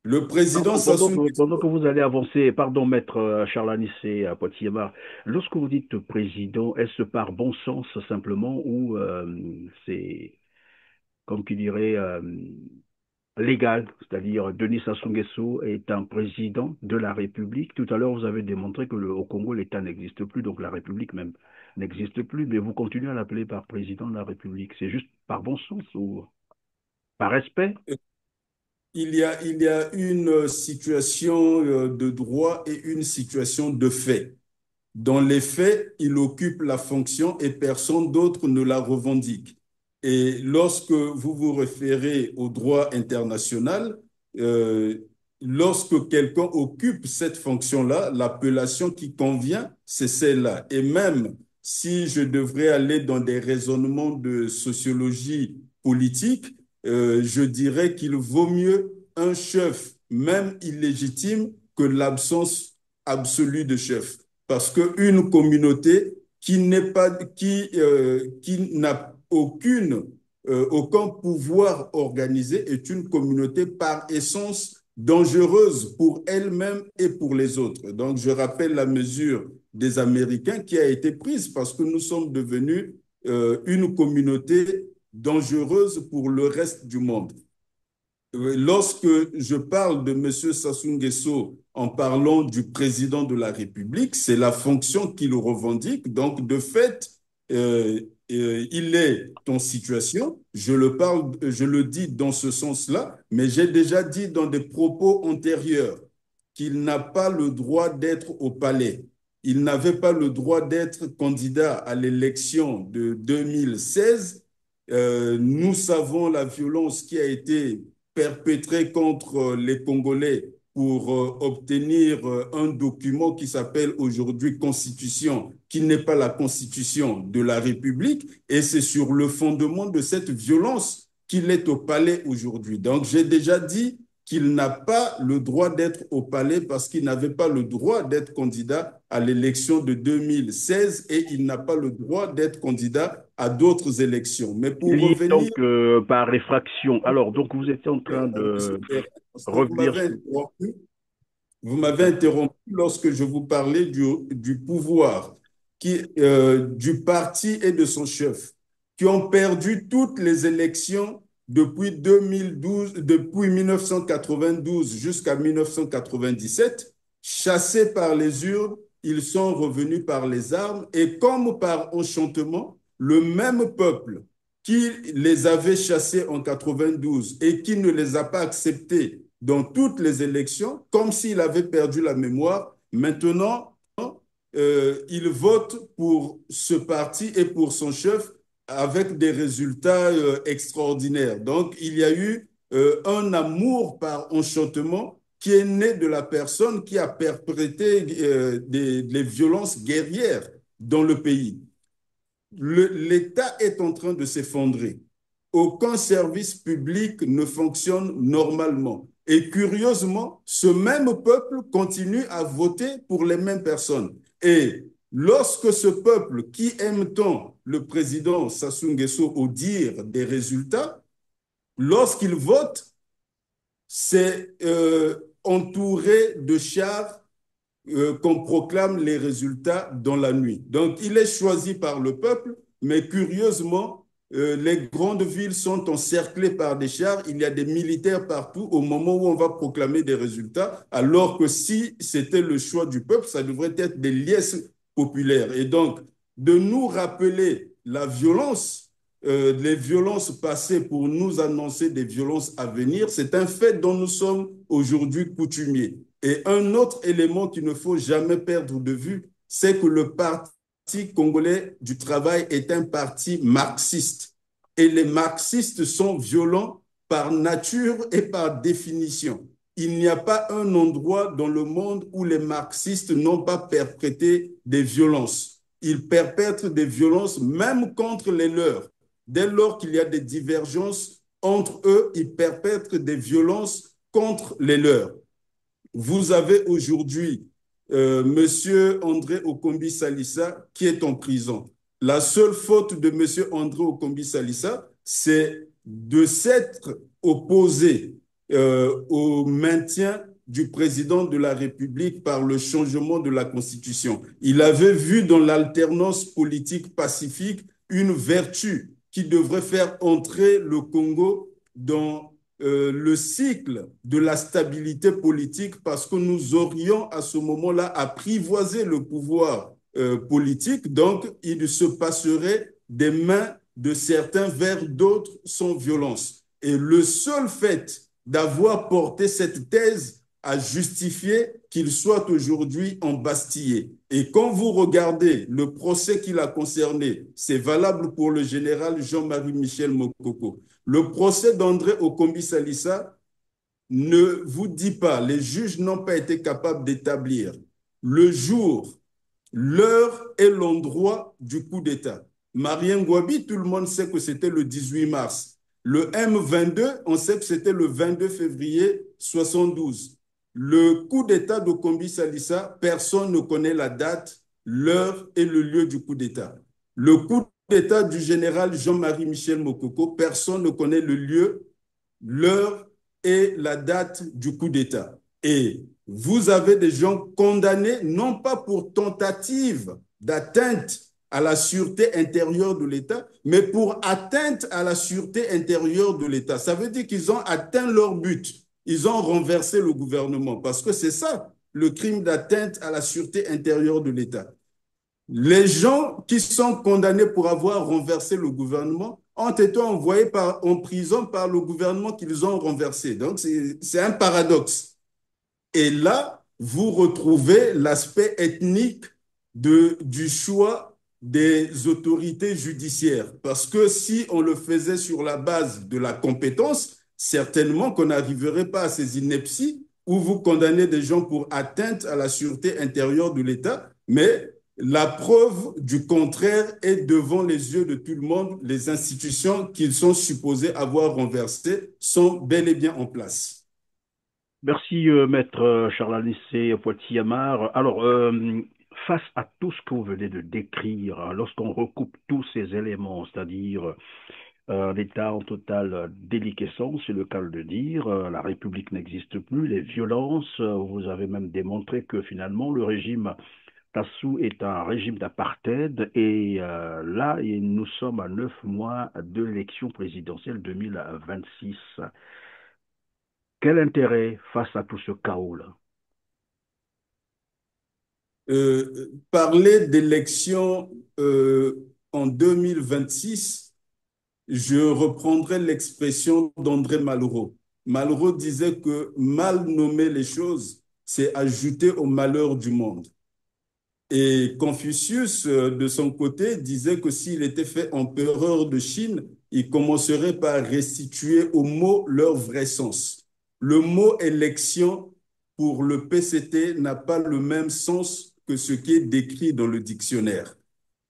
Le président Sassou Pendant Nguesso, que vous allez avancer, pardon, maître Charles Anissé à Poitiers-Bar, lorsque vous dites président, est-ce par bon sens simplement ou c'est, comme qui dirait, légal, c'est-à-dire Denis Sassou Nguesso est un président de la République. Tout à l'heure, vous avez démontré que au Congo, l'État n'existe plus, donc la République même n'existe plus, mais vous continuez à l'appeler par président de la République. C'est juste par bon sens ou par respect? il y a une situation de droit et une situation de fait. Dans les faits, il occupe la fonction et personne d'autre ne la revendique. Et lorsque vous vous référez au droit international, euh, lorsque quelqu'un occupe cette fonction-là, l'appellation qui convient, c'est celle-là. Et même si je devrais aller dans des raisonnements de sociologie politique, je dirais qu'il vaut mieux un chef, même illégitime, que l'absence absolue de chef. Parce qu'une communauté qui n'a aucun pouvoir organisé est une communauté par essence dangereuse pour elle-même et pour les autres. Donc, je rappelle la mesure des Américains qui a été prise parce que nous sommes devenus une communauté dangereuse pour le reste du monde. Lorsque je parle de M. Sassou Nguesso en parlant du président de la République, c'est la fonction qu'il revendique. Donc, de fait, il est en situation, je le dis dans ce sens-là, mais j'ai déjà dit dans des propos antérieurs qu'il n'a pas le droit d'être au palais. Il n'avait pas le droit d'être candidat à l'élection de 2016. Nous savons la violence qui a été perpétrée contre les Congolais pour obtenir un document qui s'appelle aujourd'hui Constitution, qui n'est pas la Constitution de la République. Et c'est sur le fondement de cette violence qu'il est au palais aujourd'hui. Donc, j'ai déjà dit qu'il n'a pas le droit d'être au palais parce qu'il n'avait pas le droit d'être candidat à l'élection de 2016 et il n'a pas le droit d'être candidat à d'autres élections. Mais pour Lié revenir, donc par réfraction. Alors, donc vous étiez en train de parce que revenir sur... vous m'avez interrompu lorsque je vous parlais du pouvoir, du parti et de son chef, qui ont perdu toutes les élections depuis 2012, depuis 1992 jusqu'à 1997, chassés par les urnes, ils sont revenus par les armes et comme par enchantement, le même peuple qui les avait chassés en 92 et qui ne les a pas acceptés dans toutes les élections, comme s'il avait perdu la mémoire, maintenant, il vote pour ce parti et pour son chef avec des résultats extraordinaires. Donc, il y a eu un amour par enchantement qui est né de la personne qui a perpétré les violences guerrières dans le pays. L'État est en train de s'effondrer. Aucun service public ne fonctionne normalement. Et curieusement, ce même peuple continue à voter pour les mêmes personnes. Et lorsque ce peuple qui aime tant le président Sassou Nguesso au dire des résultats, lorsqu'il vote, c'est entouré de chars qu'on proclame les résultats dans la nuit. Donc, il est choisi par le peuple, mais curieusement, les grandes villes sont encerclées par des chars, il y a des militaires partout au moment où on va proclamer des résultats, alors que si c'était le choix du peuple, ça devrait être des liesses populaires. Et donc, de nous rappeler la violence, les violences passées pour nous annoncer des violences à venir, c'est un fait dont nous sommes aujourd'hui coutumiers. Et un autre élément qu'il ne faut jamais perdre de vue, c'est que le Parti congolais du travail est un parti marxiste. Et les marxistes sont violents par nature et par définition. Il n'y a pas un endroit dans le monde où les marxistes n'ont pas perpétré des violences. Ils perpètrent des violences même contre les leurs. Dès lors qu'il y a des divergences entre eux, ils perpètrent des violences contre les leurs. Vous avez aujourd'hui M. André Okombi Salissa qui est en prison. La seule faute de M. André Okombi Salissa, c'est de s'être opposé au maintien du président de la République par le changement de la Constitution. Il avait vu dans l'alternance politique pacifique une vertu qui devrait faire entrer le Congo dans le cycle de la stabilité politique parce que nous aurions à ce moment-là apprivoisé le pouvoir politique. Donc, il se passerait des mains de certains vers d'autres sans violence. Et le seul fait d'avoir porté cette thèse a justifié qu'il soit aujourd'hui embastillé. Et quand vous regardez le procès qu'il a concerné, c'est valable pour le général Jean-Marie Michel Mokoko. Le procès d'André Okombi Salissa ne vous dit pas, les juges n'ont pas été capables d'établir le jour, l'heure et l'endroit du coup d'État. Marien Ngouabi, tout le monde sait que c'était le 18 mars. Le M22, on sait que c'était le 22 février 72. Le coup d'État de Kombi Salissa, personne ne connaît la date, l'heure et le lieu du coup d'État. Le coup d'État du général Jean-Marie Michel Mokoko, personne ne connaît le lieu, l'heure et la date du coup d'État. Et vous avez des gens condamnés non pas pour tentative d'atteinte à la sûreté intérieure de l'État, mais pour atteinte à la sûreté intérieure de l'État. Ça veut dire qu'ils ont atteint leur but. Ils ont renversé le gouvernement parce que c'est ça, le crime d'atteinte à la sûreté intérieure de l'État. Les gens qui sont condamnés pour avoir renversé le gouvernement ont été envoyés en prison par le gouvernement qu'ils ont renversé. Donc, c'est un paradoxe. Et là, vous retrouvez l'aspect ethnique du choix des autorités judiciaires. Parce que si on le faisait sur la base de la compétence, certainement qu'on n'arriverait pas à ces inepties où vous condamnez des gens pour atteinte à la sûreté intérieure de l'État, mais la preuve du contraire est devant les yeux de tout le monde. Les institutions qu'ils sont supposés avoir renversées sont bel et bien en place. Merci, maître Charles-Anissé Poitiers-Amar. Alors, face à tout ce que vous venez de décrire, lorsqu'on recoupe tous ces éléments, c'est-à-dire l'État en totale déliquescence, c'est le cas de dire, la République n'existe plus, les violences, vous avez même démontré que finalement le régime Tassou est un régime d'apartheid et là, nous sommes à 9 mois de l'élection présidentielle 2026. Quel intérêt face à tout ce chaos-là? Parler d'élections en 2026, je reprendrai l'expression d'André Malraux. Malraux disait que mal nommer les choses, c'est ajouter au malheur du monde. Et Confucius, de son côté, disait que s'il était fait empereur de Chine, il commencerait par restituer aux mots leur vrai sens. Le mot élection pour le PCT n'a pas le même sens que ce qui est décrit dans le dictionnaire.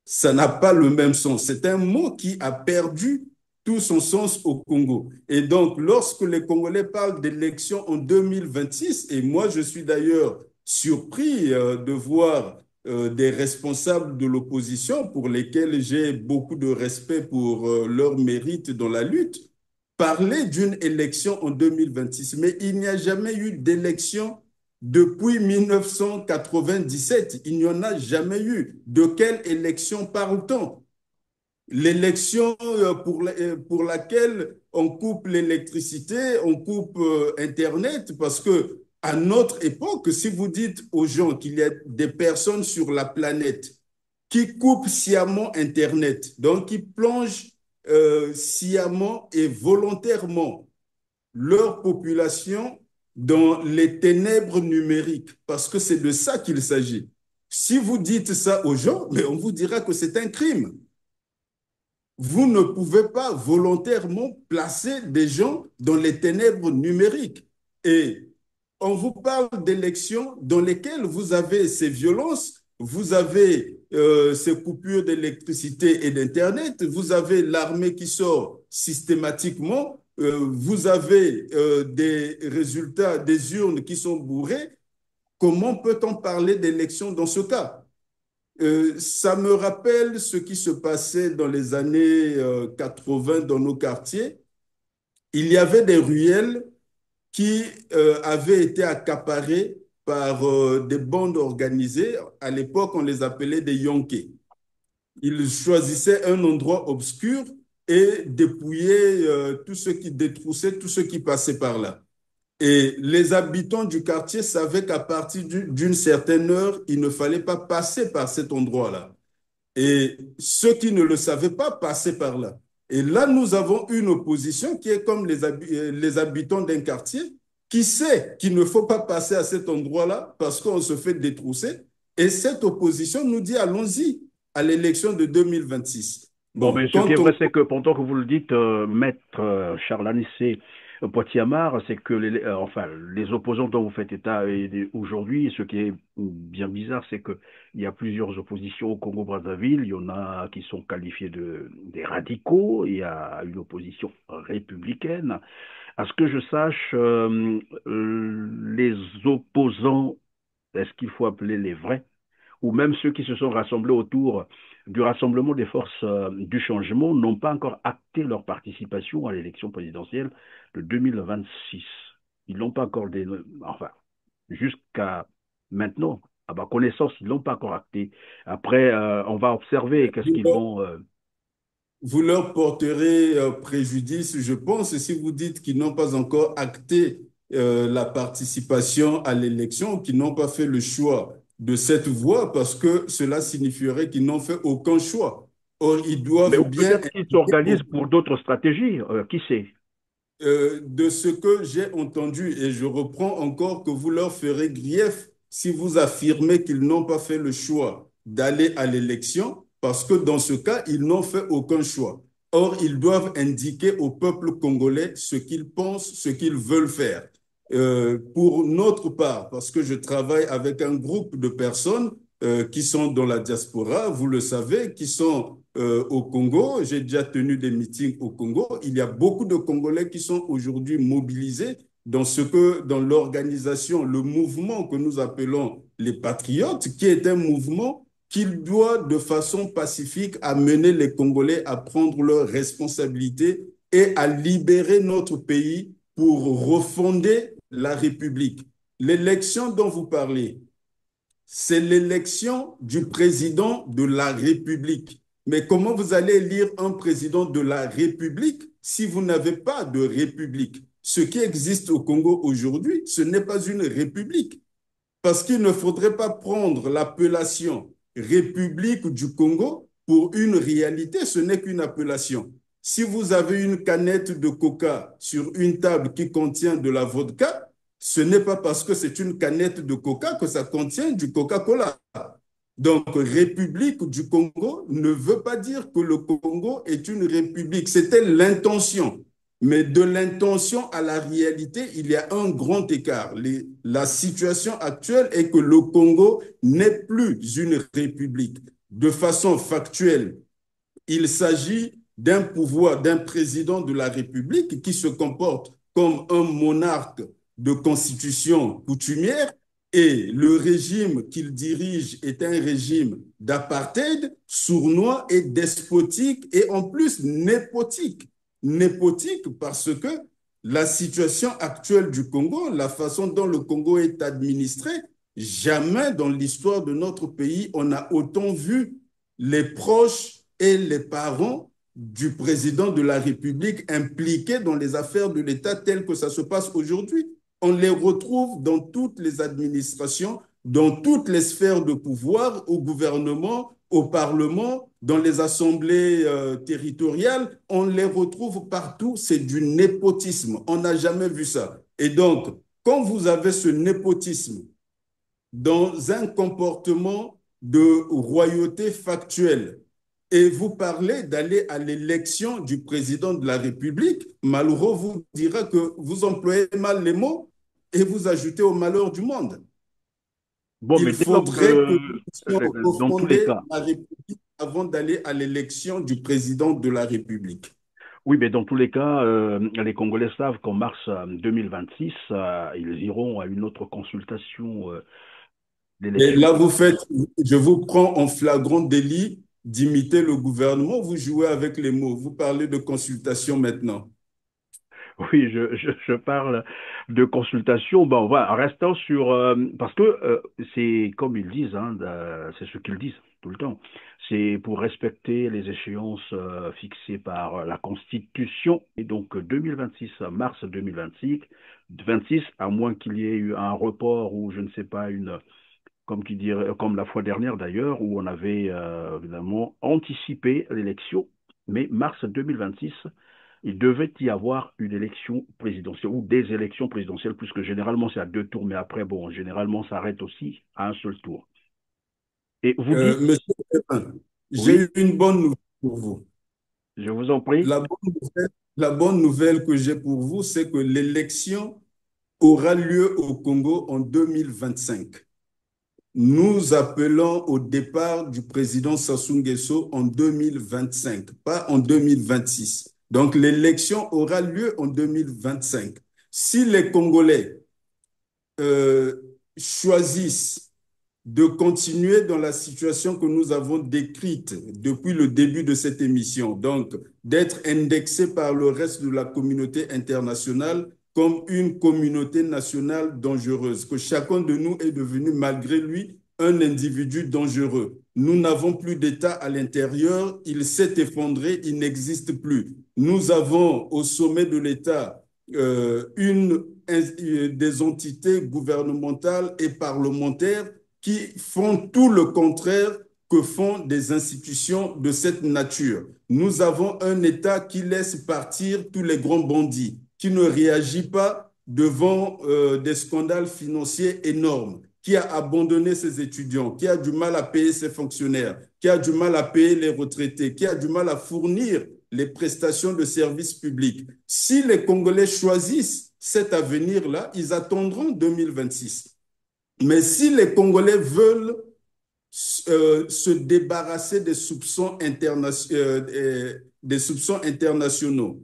Ça n'a pas le même sens. C'est un mot qui a perdu tout son sens au Congo. Et donc, lorsque les Congolais parlent d'élection en 2026, et moi je suis d'ailleurs surpris de voir des responsables de l'opposition pour lesquels j'ai beaucoup de respect pour leur mérite dans la lutte, parler d'une élection en 2026. Mais il n'y a jamais eu d'élection depuis 1997. Il n'y en a jamais eu. De quelle élection parle-t-on? L'élection pour laquelle on coupe l'électricité, on coupe Internet, parce que à notre époque, si vous dites aux gens qu'il y a des personnes sur la planète qui coupent sciemment Internet, donc qui plongent sciemment et volontairement leur population dans les ténèbres numériques, parce que c'est de ça qu'il s'agit. Si vous dites ça aux gens, mais on vous dira que c'est un crime. Vous ne pouvez pas volontairement placer des gens dans les ténèbres numériques. Et on vous parle d'élections dans lesquelles vous avez ces violences, vous avez ces coupures d'électricité et d'Internet, vous avez l'armée qui sort systématiquement, vous avez des résultats des urnes qui sont bourrés. Comment peut-on parler d'élections dans ce cas? Ça me rappelle ce qui se passait dans les années 80 dans nos quartiers. Il y avait des ruelles qui avaient été accaparés par des bandes organisées. À l'époque, on les appelait des Yonkés. Ils choisissaient un endroit obscur et dépouillaient tous ceux qui détroussaient, tous ceux qui passaient par là. Et les habitants du quartier savaient qu'à partir d'une certaine heure, il ne fallait pas passer par cet endroit-là. Et ceux qui ne le savaient pas passaient par là. Et là, nous avons une opposition qui est comme les habitants d'un quartier qui sait qu'il ne faut pas passer à cet endroit-là parce qu'on se fait détrousser. Et cette opposition nous dit allons-y à l'élection de 2026. Bon, Bon, mais ce qui est vrai, c'est que pendant que vous le dites, maître Charles Anissé Poitiamar, c'est que enfin, les opposants dont vous faites état aujourd'hui, ce qui est bien bizarre, c'est qu'il y a plusieurs oppositions au Congo-Brazzaville. Il y en a qui sont qualifiés des radicaux. Il y a une opposition républicaine. À ce que je sache, les opposants, est-ce qu'il faut appeler les vrais, ou même ceux qui se sont rassemblés autour du Rassemblement des forces du changement n'ont pas encore acté leur participation à l'élection présidentielle de 2026. Ils n'ont pas encore enfin, jusqu'à maintenant, à ma connaissance, ils n'ont pas encore acté. Après, on va observer qu'est-ce qu'ils vont. Vous leur porterez préjudice, je pense, si vous dites qu'ils n'ont pas encore acté la participation à l'élection, qu'ils n'ont pas fait le choix de cette voie, parce que cela signifierait qu'ils n'ont fait aucun choix. Or, ils Mais doivent ou bien peut-être qu'ils indiquer s'organisent pour d'autres stratégies, qui sait? de ce que j'ai entendu, et je reprends encore que vous leur ferez grief si vous affirmez qu'ils n'ont pas fait le choix d'aller à l'élection, parce que dans ce cas, ils n'ont fait aucun choix. Or, ils doivent indiquer au peuple congolais ce qu'ils pensent, ce qu'ils veulent faire. Pour notre part, parce que je travaille avec un groupe de personnes qui sont dans la diaspora, vous le savez, qui sont au Congo. J'ai déjà tenu des meetings au Congo. Il y a beaucoup de Congolais qui sont aujourd'hui mobilisés dans l'organisation, le mouvement que nous appelons les Patriotes, qui est un mouvement qui doit de façon pacifique amener les Congolais à prendre leurs responsabilités et à libérer notre pays pour refonder la République. L'élection dont vous parlez, c'est l'élection du président de la République. Mais comment vous allez élire un président de la République si vous n'avez pas de République? Ce qui existe au Congo aujourd'hui, ce n'est pas une République. Parce qu'il ne faudrait pas prendre l'appellation République du Congo pour une réalité, ce n'est qu'une appellation. Si vous avez une canette de coca sur une table qui contient de la vodka, ce n'est pas parce que c'est une canette de coca que ça contient du Coca-Cola. Donc, République du Congo ne veut pas dire que le Congo est une république. C'était l'intention. Mais de l'intention à la réalité, il y a un grand écart. La situation actuelle est que le Congo n'est plus une république. De façon factuelle, il s'agit d'un pouvoir, d'un président de la République qui se comporte comme un monarque de constitution coutumière et le régime qu'il dirige est un régime d'apartheid, sournois et despotique et en plus népotique. Népotique parce que la situation actuelle du Congo, la façon dont le Congo est administré, jamais dans l'histoire de notre pays on a autant vu les proches et les parents du président de la République impliqués dans les affaires de l'État telles que ça se passe aujourd'hui. On les retrouve dans toutes les administrations, dans toutes les sphères de pouvoir, au gouvernement, au Parlement, dans les assemblées territoriales. On les retrouve partout. C'est du népotisme. On n'a jamais vu ça. Et donc, quand vous avez ce népotisme dans un comportement de royauté factuelle, et vous parlez d'aller à l'élection du président de la République, Malraux vous dira que vous employez mal les mots et vous ajoutez au malheur du monde. Bon, Il mais dès lors faudrait que que, nous puissions dans tous les refonder cas, la République avant d'aller à l'élection du président de la République. oui, mais dans tous les cas, les Congolais savent qu'en mars 2026, ils iront à une autre consultation Et d'élection. là, je vous prends en flagrant délit d'imiter le gouvernement, vous jouez avec les mots, vous parlez de consultation maintenant. Oui, je parle de consultation. Bon, voilà, restant sur... parce que c'est comme ils disent, hein, c'est ce qu'ils disent tout le temps. C'est pour respecter les échéances fixées par la Constitution. Et donc 2026, mars 2026, 26, à moins qu'il y ait eu un report ou je ne sais pas, comme qui dirait, comme la fois dernière d'ailleurs, où on avait évidemment anticipé l'élection, mais mars 2026, il devait y avoir une élection présidentielle ou des élections présidentielles, puisque généralement c'est à deux tours, mais après, bon, généralement ça arrête aussi à un seul tour. Et vous dites, Monsieur Perrin, j'ai oui, eu une bonne nouvelle pour vous. je vous en prie, La bonne nouvelle que j'ai pour vous, c'est que l'élection aura lieu au Congo en 2025. Nous appelons au départ du président Sassou Nguesso en 2025, pas en 2026. Donc l'élection aura lieu en 2025. Si les Congolais euh, choisissent de continuer dans la situation que nous avons décrite depuis le début de cette émission, donc d'être indexé par le reste de la communauté internationale comme une communauté nationale dangereuse, que chacun de nous est devenu malgré lui un individu dangereux. Nous n'avons plus d'État à l'intérieur, il s'est effondré, il n'existe plus. Nous avons au sommet de l'État des entités gouvernementales et parlementaires qui font tout le contraire que font des institutions de cette nature. Nous avons un État qui laisse partir tous les grands bandits, qui ne réagit pas devant des scandales financiers énormes, qui a abandonné ses étudiants, qui a du mal à payer ses fonctionnaires, qui a du mal à payer les retraités, qui a du mal à fournir les prestations de services publics. Si les Congolais choisissent cet avenir-là, ils attendront 2026. Mais si les Congolais veulent se débarrasser des soupçons internationaux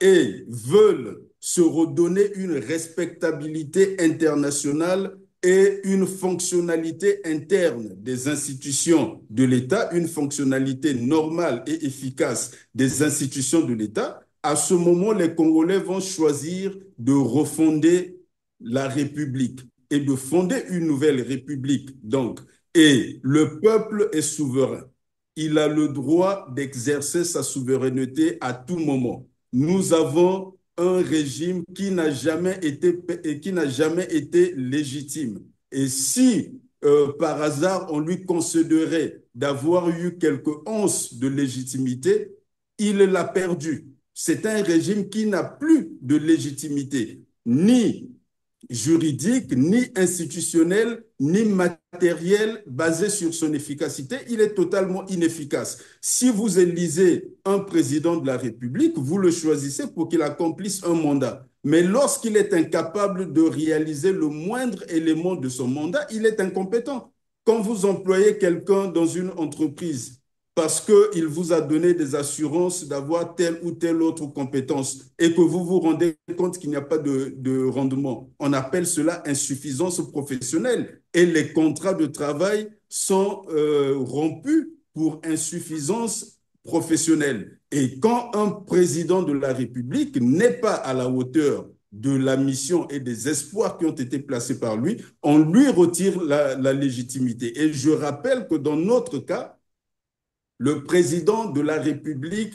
et veulent se redonner une respectabilité internationale et une fonctionnalité interne des institutions de l'État, une fonctionnalité normale et efficace des institutions de l'État, à ce moment, les Congolais vont choisir de refonder la République et de fonder une nouvelle République. Donc, et le peuple est souverain. Il a le droit d'exercer sa souveraineté à tout moment. Nous avons un régime qui n'a jamais été légitime. Et si par hasard on lui considérait d'avoir eu quelques onces de légitimité, il l'a perdu. C'est un régime qui n'a plus de légitimité, ni juridique, ni institutionnel, ni matériel basé sur son efficacité. Il est totalement inefficace. Si vous élisez un président de la République, vous le choisissez pour qu'il accomplisse un mandat. Mais lorsqu'il est incapable de réaliser le moindre élément de son mandat, il est incompétent. Quand vous employez quelqu'un dans une entreprise parce qu'il vous a donné des assurances d'avoir telle ou telle autre compétence et que vous vous rendez compte qu'il n'y a pas de rendement. On appelle cela insuffisance professionnelle et les contrats de travail sont rompus pour insuffisance professionnelle. Et quand un président de la République n'est pas à la hauteur de la mission et des espoirs qui ont été placés par lui, on lui retire la légitimité. Et je rappelle que dans notre cas, le président de la République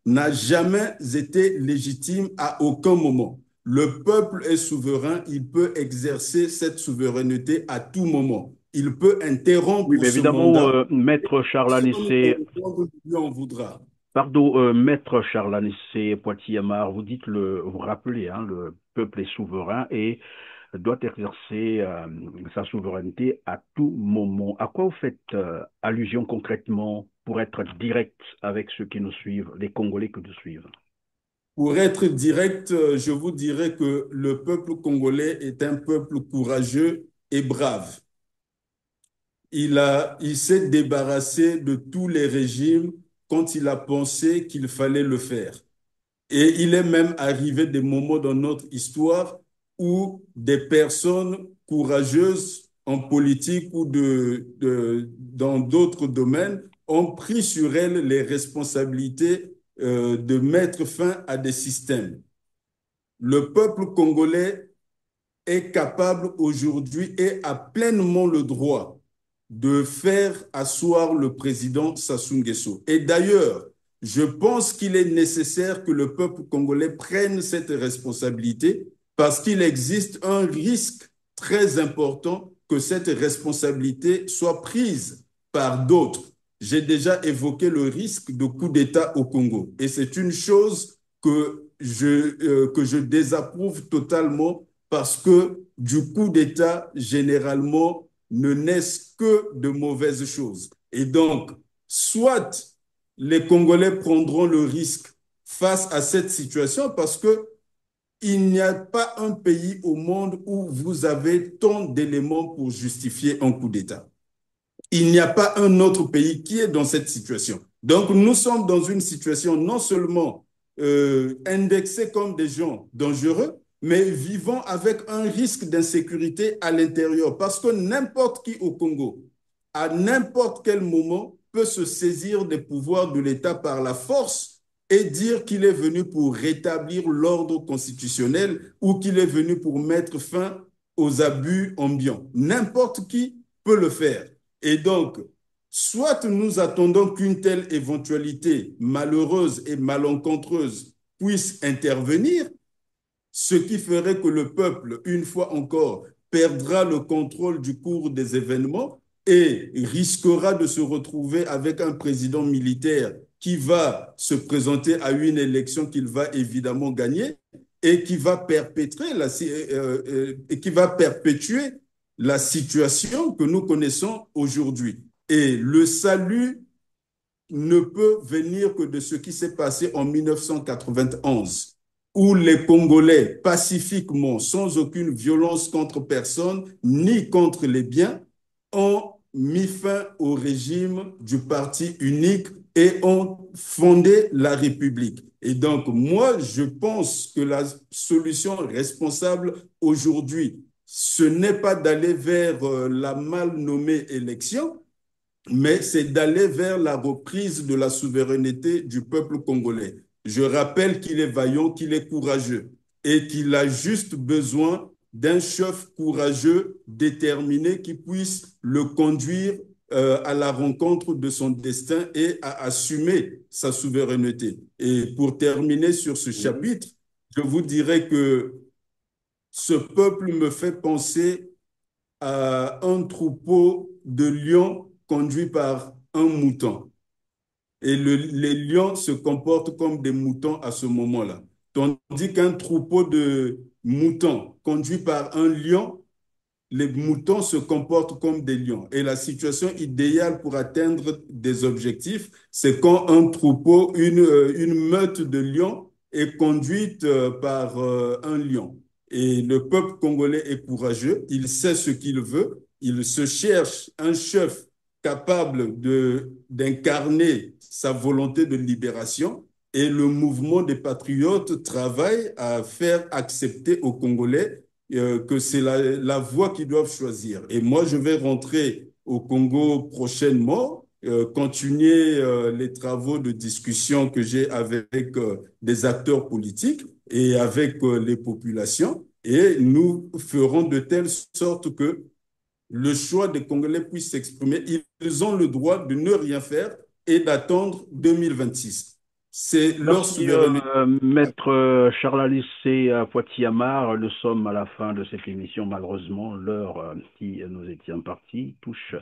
n'a jamais été légitime à aucun moment. Le peuple est souverain, il peut exercer cette souveraineté à tout moment. Il peut oui, interrompre mais ce évidemment, mandat Maître Charles si on Anissé, lui en voudra. pardon, Maître Charles Anissé Poitiers-Amar, vous dites vous rappelez, hein, le peuple est souverain et doit exercer sa souveraineté à tout moment. À quoi vous faites allusion concrètement pour être direct avec ceux qui nous suivent, les Congolais qui nous suivent? Pour être direct, je vous dirais que le peuple congolais est un peuple courageux et brave. Il s'est débarrassé de tous les régimes quand il a pensé qu'il fallait le faire. Et il est même arrivé des moments dans notre histoire où des personnes courageuses en politique ou dans d'autres domaines ont pris sur elles les responsabilités de mettre fin à des systèmes. le peuple congolais est capable aujourd'hui et a pleinement le droit de faire asseoir le président Sassou Nguesso. Et d'ailleurs, je pense qu'il est nécessaire que le peuple congolais prenne cette responsabilité parce qu'il existe un risque très important que cette responsabilité soit prise par d'autres. J'ai déjà évoqué le risque de coup d'État au Congo et c'est une chose que je désapprouve totalement parce que du coup d'État, généralement, ne naissent que de mauvaises choses. Et donc, soit les Congolais prendront le risque face à cette situation parce que il n'y a pas un pays au monde où vous avez tant d'éléments pour justifier un coup d'État. Il n'y a pas un autre pays qui est dans cette situation. Donc, nous sommes dans une situation non seulement indexée comme des gens dangereux, mais vivant avec un risque d'insécurité à l'intérieur. Parce que n'importe qui au Congo, à n'importe quel moment, peut se saisir des pouvoirs de l'État par la force et dire qu'il est venu pour rétablir l'ordre constitutionnel ou qu'il est venu pour mettre fin aux abus ambiants. N'importe qui peut le faire. Et donc, soit nous attendons qu'une telle éventualité malheureuse et malencontreuse puisse intervenir, ce qui ferait que le peuple, une fois encore, perdra le contrôle du cours des événements et risquera de se retrouver avec un président militaire qui va se présenter à une élection qu'il va évidemment gagner et qui va perpétuer la situation que nous connaissons aujourd'hui. Et le salut ne peut venir que de ce qui s'est passé en 1991, où les Congolais, pacifiquement, sans aucune violence contre personne, ni contre les biens, ont mis fin au régime du parti unique et ont fondé la République. Et donc, moi, je pense que la solution responsable aujourd'hui, ce n'est pas d'aller vers la mal nommée élection, mais c'est d'aller vers la reprise de la souveraineté du peuple congolais. Je rappelle qu'il est vaillant, qu'il est courageux et qu'il a juste besoin d'un chef courageux, déterminé, qui puisse le conduire à la rencontre de son destin et à assumer sa souveraineté. Et pour terminer sur ce chapitre, je vous dirais que ce peuple me fait penser à un troupeau de lions conduit par un mouton. Et les lions se comportent comme des moutons à ce moment-là. Tandis qu'un troupeau de moutons conduit par un lion, les moutons se comportent comme des lions. Et la situation idéale pour atteindre des objectifs, c'est quand un troupeau, une meute de lions est conduite par un lion. Et le peuple congolais est courageux, il sait ce qu'il veut, il se cherche un chef capable d'incarner sa volonté de libération. Et le mouvement des patriotes travaille à faire accepter aux Congolais que c'est la voie qu'ils doivent choisir. Et moi, je vais rentrer au Congo prochainement, continuer les travaux de discussion que j'ai avec des acteurs politiques et avec les populations. Et nous ferons de telle sorte que le choix des Congolais puisse s'exprimer. Ils ont le droit de ne rien faire et d'attendre 2026. C'est leur Merci, souveraineté. Maître Charles Alissé Poitiamar. Nous sommes à la fin de cette émission. Malheureusement, l'heure qui nous était impartie touche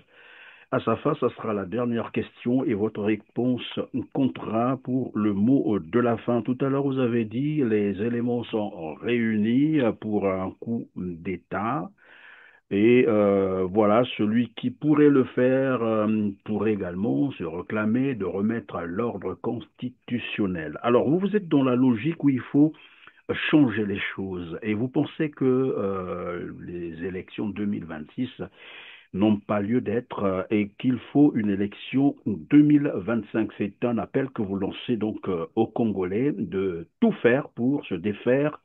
à sa fin. Ce sera la dernière question et votre réponse comptera pour le mot de la fin. Tout à l'heure, vous avez dit les éléments sont réunis pour un coup d'État. Et voilà, celui qui pourrait le faire pourrait également se réclamer de remettre l'ordre constitutionnel. Alors, vous êtes dans la logique où il faut changer les choses et vous pensez que les élections 2026 n'ont pas lieu d'être et qu'il faut une élection 2025. C'est un appel que vous lancez donc aux Congolais de tout faire pour se défaire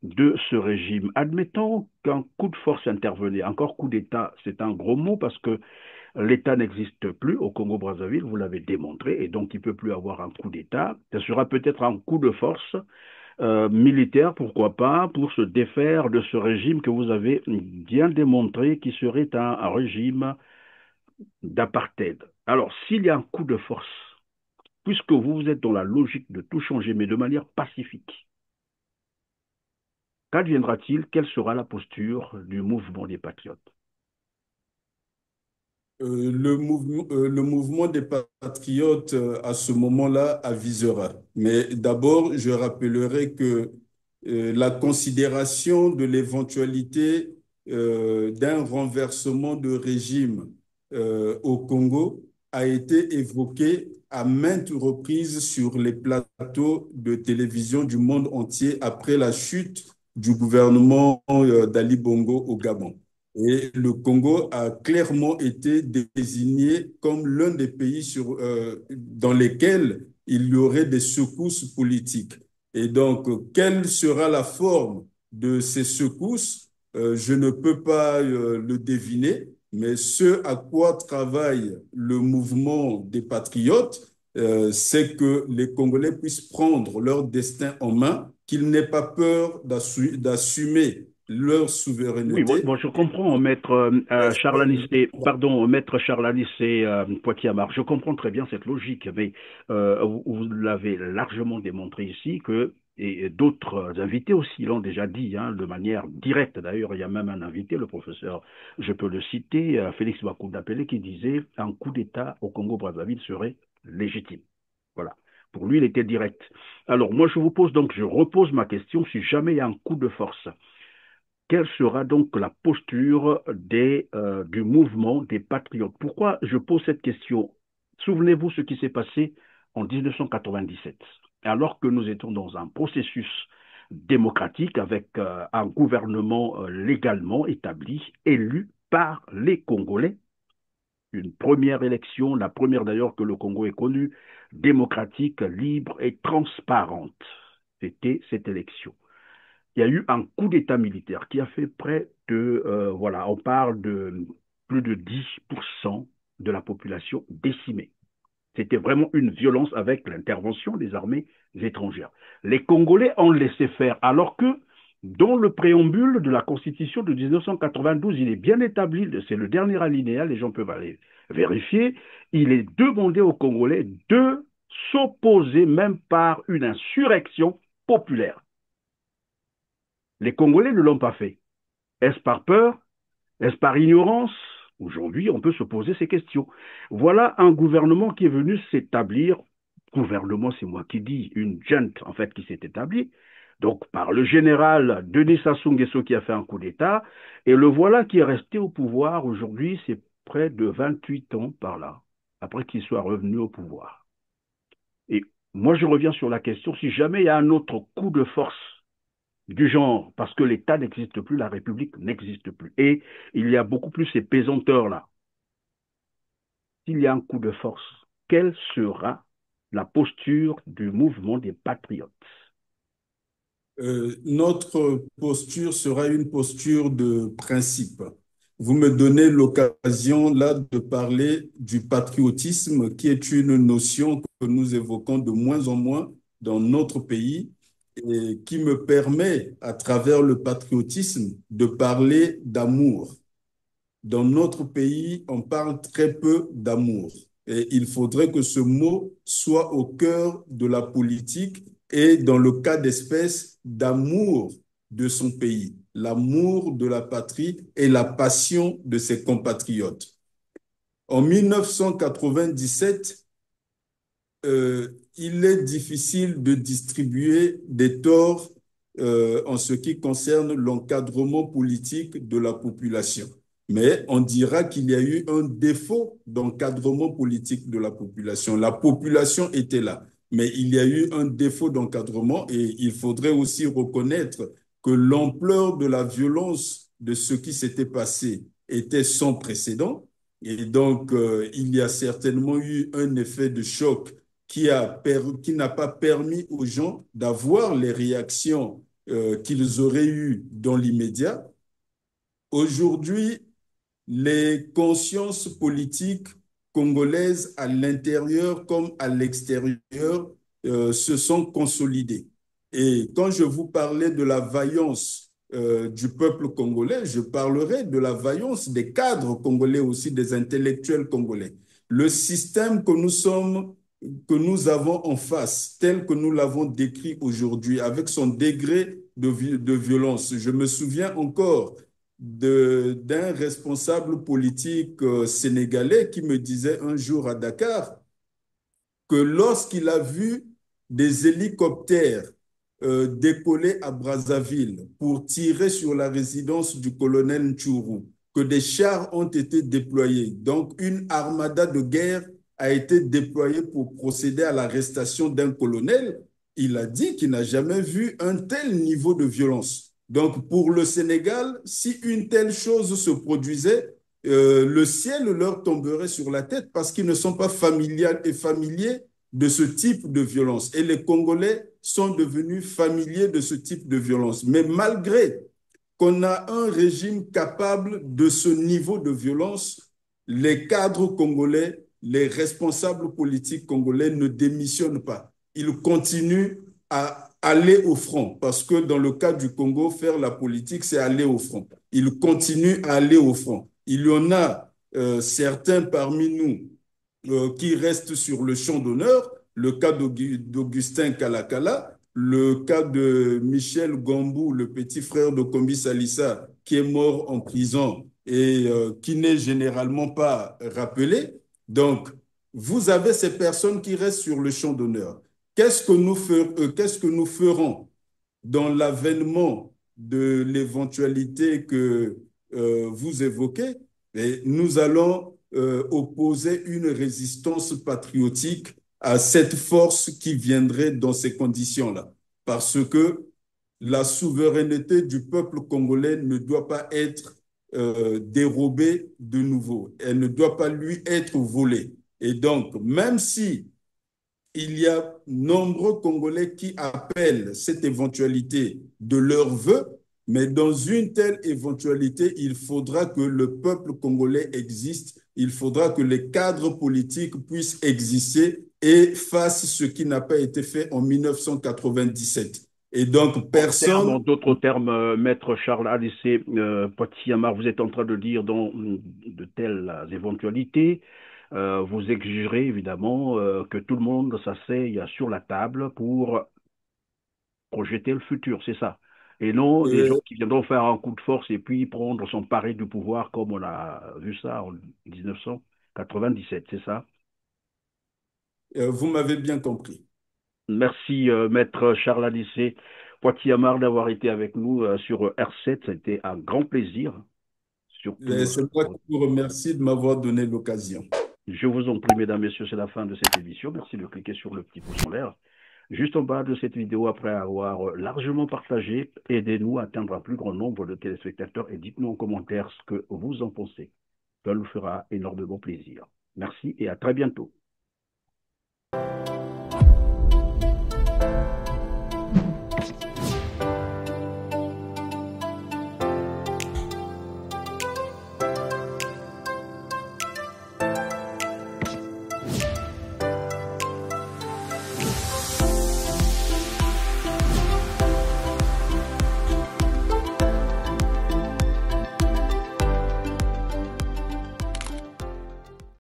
de ce régime. Admettons qu'un coup de force intervenait, encore coup d'État, c'est un gros mot parce que l'État n'existe plus au Congo-Brazzaville, vous l'avez démontré, et donc il ne peut plus avoir un coup d'État. Ce sera peut-être un coup de force, militaire, pourquoi pas, pour se défaire de ce régime que vous avez bien démontré qui serait un régime d'apartheid. Alors, s'il y a un coup de force, puisque vous êtes dans la logique de tout changer, mais de manière pacifique, qu'adviendra-t-il? Quelle sera la posture du mouvement des patriotes? Le mouvement des patriotes, à ce moment-là, avisera. Mais d'abord, je rappellerai que la considération de l'éventualité d'un renversement de régime au Congo a été évoquée à maintes reprises sur les plateaux de télévision du monde entier après la chute du gouvernement d'Ali Bongo au Gabon. Et le Congo a clairement été désigné comme l'un des pays dans lesquels il y aurait des secousses politiques. Et donc, quelle sera la forme de ces secousses? Je ne peux pas le deviner, mais ce à quoi travaille le mouvement des patriotes, c'est que les Congolais puissent prendre leur destin en main, qu'ils n'aient pas peur d'assumer leur Oui, souveraineté. je comprends, maître Charles Anissé, pardon, maître Charles Anissé Poitiers-Amar, je comprends très bien cette logique, mais vous l'avez largement démontré ici que, et d'autres invités aussi l'ont déjà dit, hein, de manière directe. D'ailleurs, il y a même un invité, le professeur, je peux le citer, Félix Bakundapele, qui disait un coup d'État au Congo-Brazzaville serait légitime. Voilà. Pour lui, il était direct. Alors, moi, je repose ma question, si jamais il y a un coup de force, quelle sera donc la posture du mouvement des patriotes? Pourquoi je pose cette question? Souvenez-vous ce qui s'est passé en 1997, alors que nous étions dans un processus démocratique avec un gouvernement légalement établi, élu par les Congolais. Une première élection, la première d'ailleurs que le Congo ait connue, démocratique, libre et transparente. C'était cette élection. Il y a eu un coup d'État militaire qui a fait près de, voilà, on parle de plus de 10% de la population décimée. C'était vraiment une violence avec l'intervention des armées étrangères. Les Congolais ont laissé faire, alors que dans le préambule de la Constitution de 1992, il est bien établi, c'est le dernier alinéa, les gens peuvent aller vérifier, il est demandé aux Congolais de s'opposer même par une insurrection populaire. Les Congolais ne l'ont pas fait. Est-ce par peur? Est-ce par ignorance? Aujourd'hui, on peut se poser ces questions. Voilà un gouvernement qui est venu s'établir. Gouvernement, c'est moi qui dis, une junte en fait qui s'est établie. Donc par le général Denis Sassou Nguesso qui a fait un coup d'État. Et le voilà qui est resté au pouvoir aujourd'hui, c'est près de 28 ans par là, après qu'il soit revenu au pouvoir. Et moi, je reviens sur la question, si jamais il y a un autre coup de force du genre, parce que l'État n'existe plus, la République n'existe plus. Et il y a beaucoup plus ces pesanteurs-là. S'il y a un coup de force, quelle sera la posture du mouvement des patriotes? Notre posture sera une posture de principe. Vous me donnez l'occasion là de parler du patriotisme, qui est une notion que nous évoquons de moins en moins dans notre pays et qui me permet, à travers le patriotisme, de parler d'amour. Dans notre pays, on parle très peu d'amour. Et il faudrait que ce mot soit au cœur de la politique et, dans le cas d'espèce, d'amour de son pays, l'amour de la patrie et la passion de ses compatriotes. En 1997, il est difficile de distribuer des torts en ce qui concerne l'encadrement politique de la population. Mais on dira qu'il y a eu un défaut d'encadrement politique de la population. La population était là, mais il y a eu un défaut d'encadrement et il faudrait aussi reconnaître que l'ampleur de la violence de ce qui s'était passé était sans précédent. Et donc, il y a certainement eu un effet de choc qui n'a pas permis aux gens d'avoir les réactions qu'ils auraient eues dans l'immédiat. Aujourd'hui, les consciences politiques congolaises à l'intérieur comme à l'extérieur se sont consolidées. Et quand je vous parlais de la vaillance du peuple congolais, je parlerai de la vaillance des cadres congolais aussi, des intellectuels congolais. Le système que nous avons en face, tel que nous l'avons décrit aujourd'hui, avec son degré de violence. Je me souviens encore d'un responsable politique sénégalais qui me disait un jour à Dakar que lorsqu'il a vu des hélicoptères décoller à Brazzaville pour tirer sur la résidence du colonel Ntchourou, que des chars ont été déployés. Donc, une armada de guerre a été déployée pour procéder à l'arrestation d'un colonel. Il a dit qu'il n'a jamais vu un tel niveau de violence. Donc, pour le Sénégal, si une telle chose se produisait, le ciel leur tomberait sur la tête parce qu'ils ne sont pas familiers de ce type de violence. Et les Congolais sont devenus familiers de ce type de violence. Mais malgré qu'on a un régime capable de ce niveau de violence, les cadres congolais, les responsables politiques congolais ne démissionnent pas. Ils continuent à aller au front, parce que dans le cas du Congo, faire la politique, c'est aller au front. Ils continuent à aller au front. Il y en a certains parmi nous qui restent sur le champ d'honneur, le cas d'Augustin Kalakala, le cas de Michel Gambou, le petit frère de Kombi Salissa, qui est mort en prison et qui n'est généralement pas rappelé. Donc, vous avez ces personnes qui restent sur le champ d'honneur. Qu'est-ce que nous ferons dans l'avènement de l'éventualité que vous évoquez? Et nous allons opposer une résistance patriotique à cette force qui viendrait dans ces conditions-là. Parce que la souveraineté du peuple congolais ne doit pas être dérobée de nouveau. Elle ne doit pas lui être volée. Et donc, même si il y a nombreux Congolais qui appellent cette éventualité de leur vœu, mais dans une telle éventualité, il faudra que le peuple congolais existe, il faudra que les cadres politiques puissent exister et fassent ce qui n'a pas été fait en 1997. Et donc, En personne... d'autres termes, Maître Charles Alissé Potiamar, vous êtes en train de dire dans de telles éventualités, vous exigerez évidemment que tout le monde s'asseye sur la table pour projeter le futur, c'est ça. Et non des gens euh, qui viendront faire un coup de force et puis prendre son pari du pouvoir comme on a vu ça en 1997, c'est ça? vous m'avez bien compris. Merci, Maître Charles Alissé Poitiers-Amar, d'avoir été avec nous sur R7. C'était un grand plaisir. Surtout, C'est moi qui vous remercie de m'avoir donné l'occasion. je vous en prie, mesdames, messieurs, c'est la fin de cette émission. Merci de cliquer sur le petit pouce en l'air. Juste en bas de cette vidéo, après avoir largement partagé, aidez-nous à atteindre un plus grand nombre de téléspectateurs et dites-nous en commentaire ce que vous en pensez. Ça nous fera énormément plaisir. Merci et à très bientôt.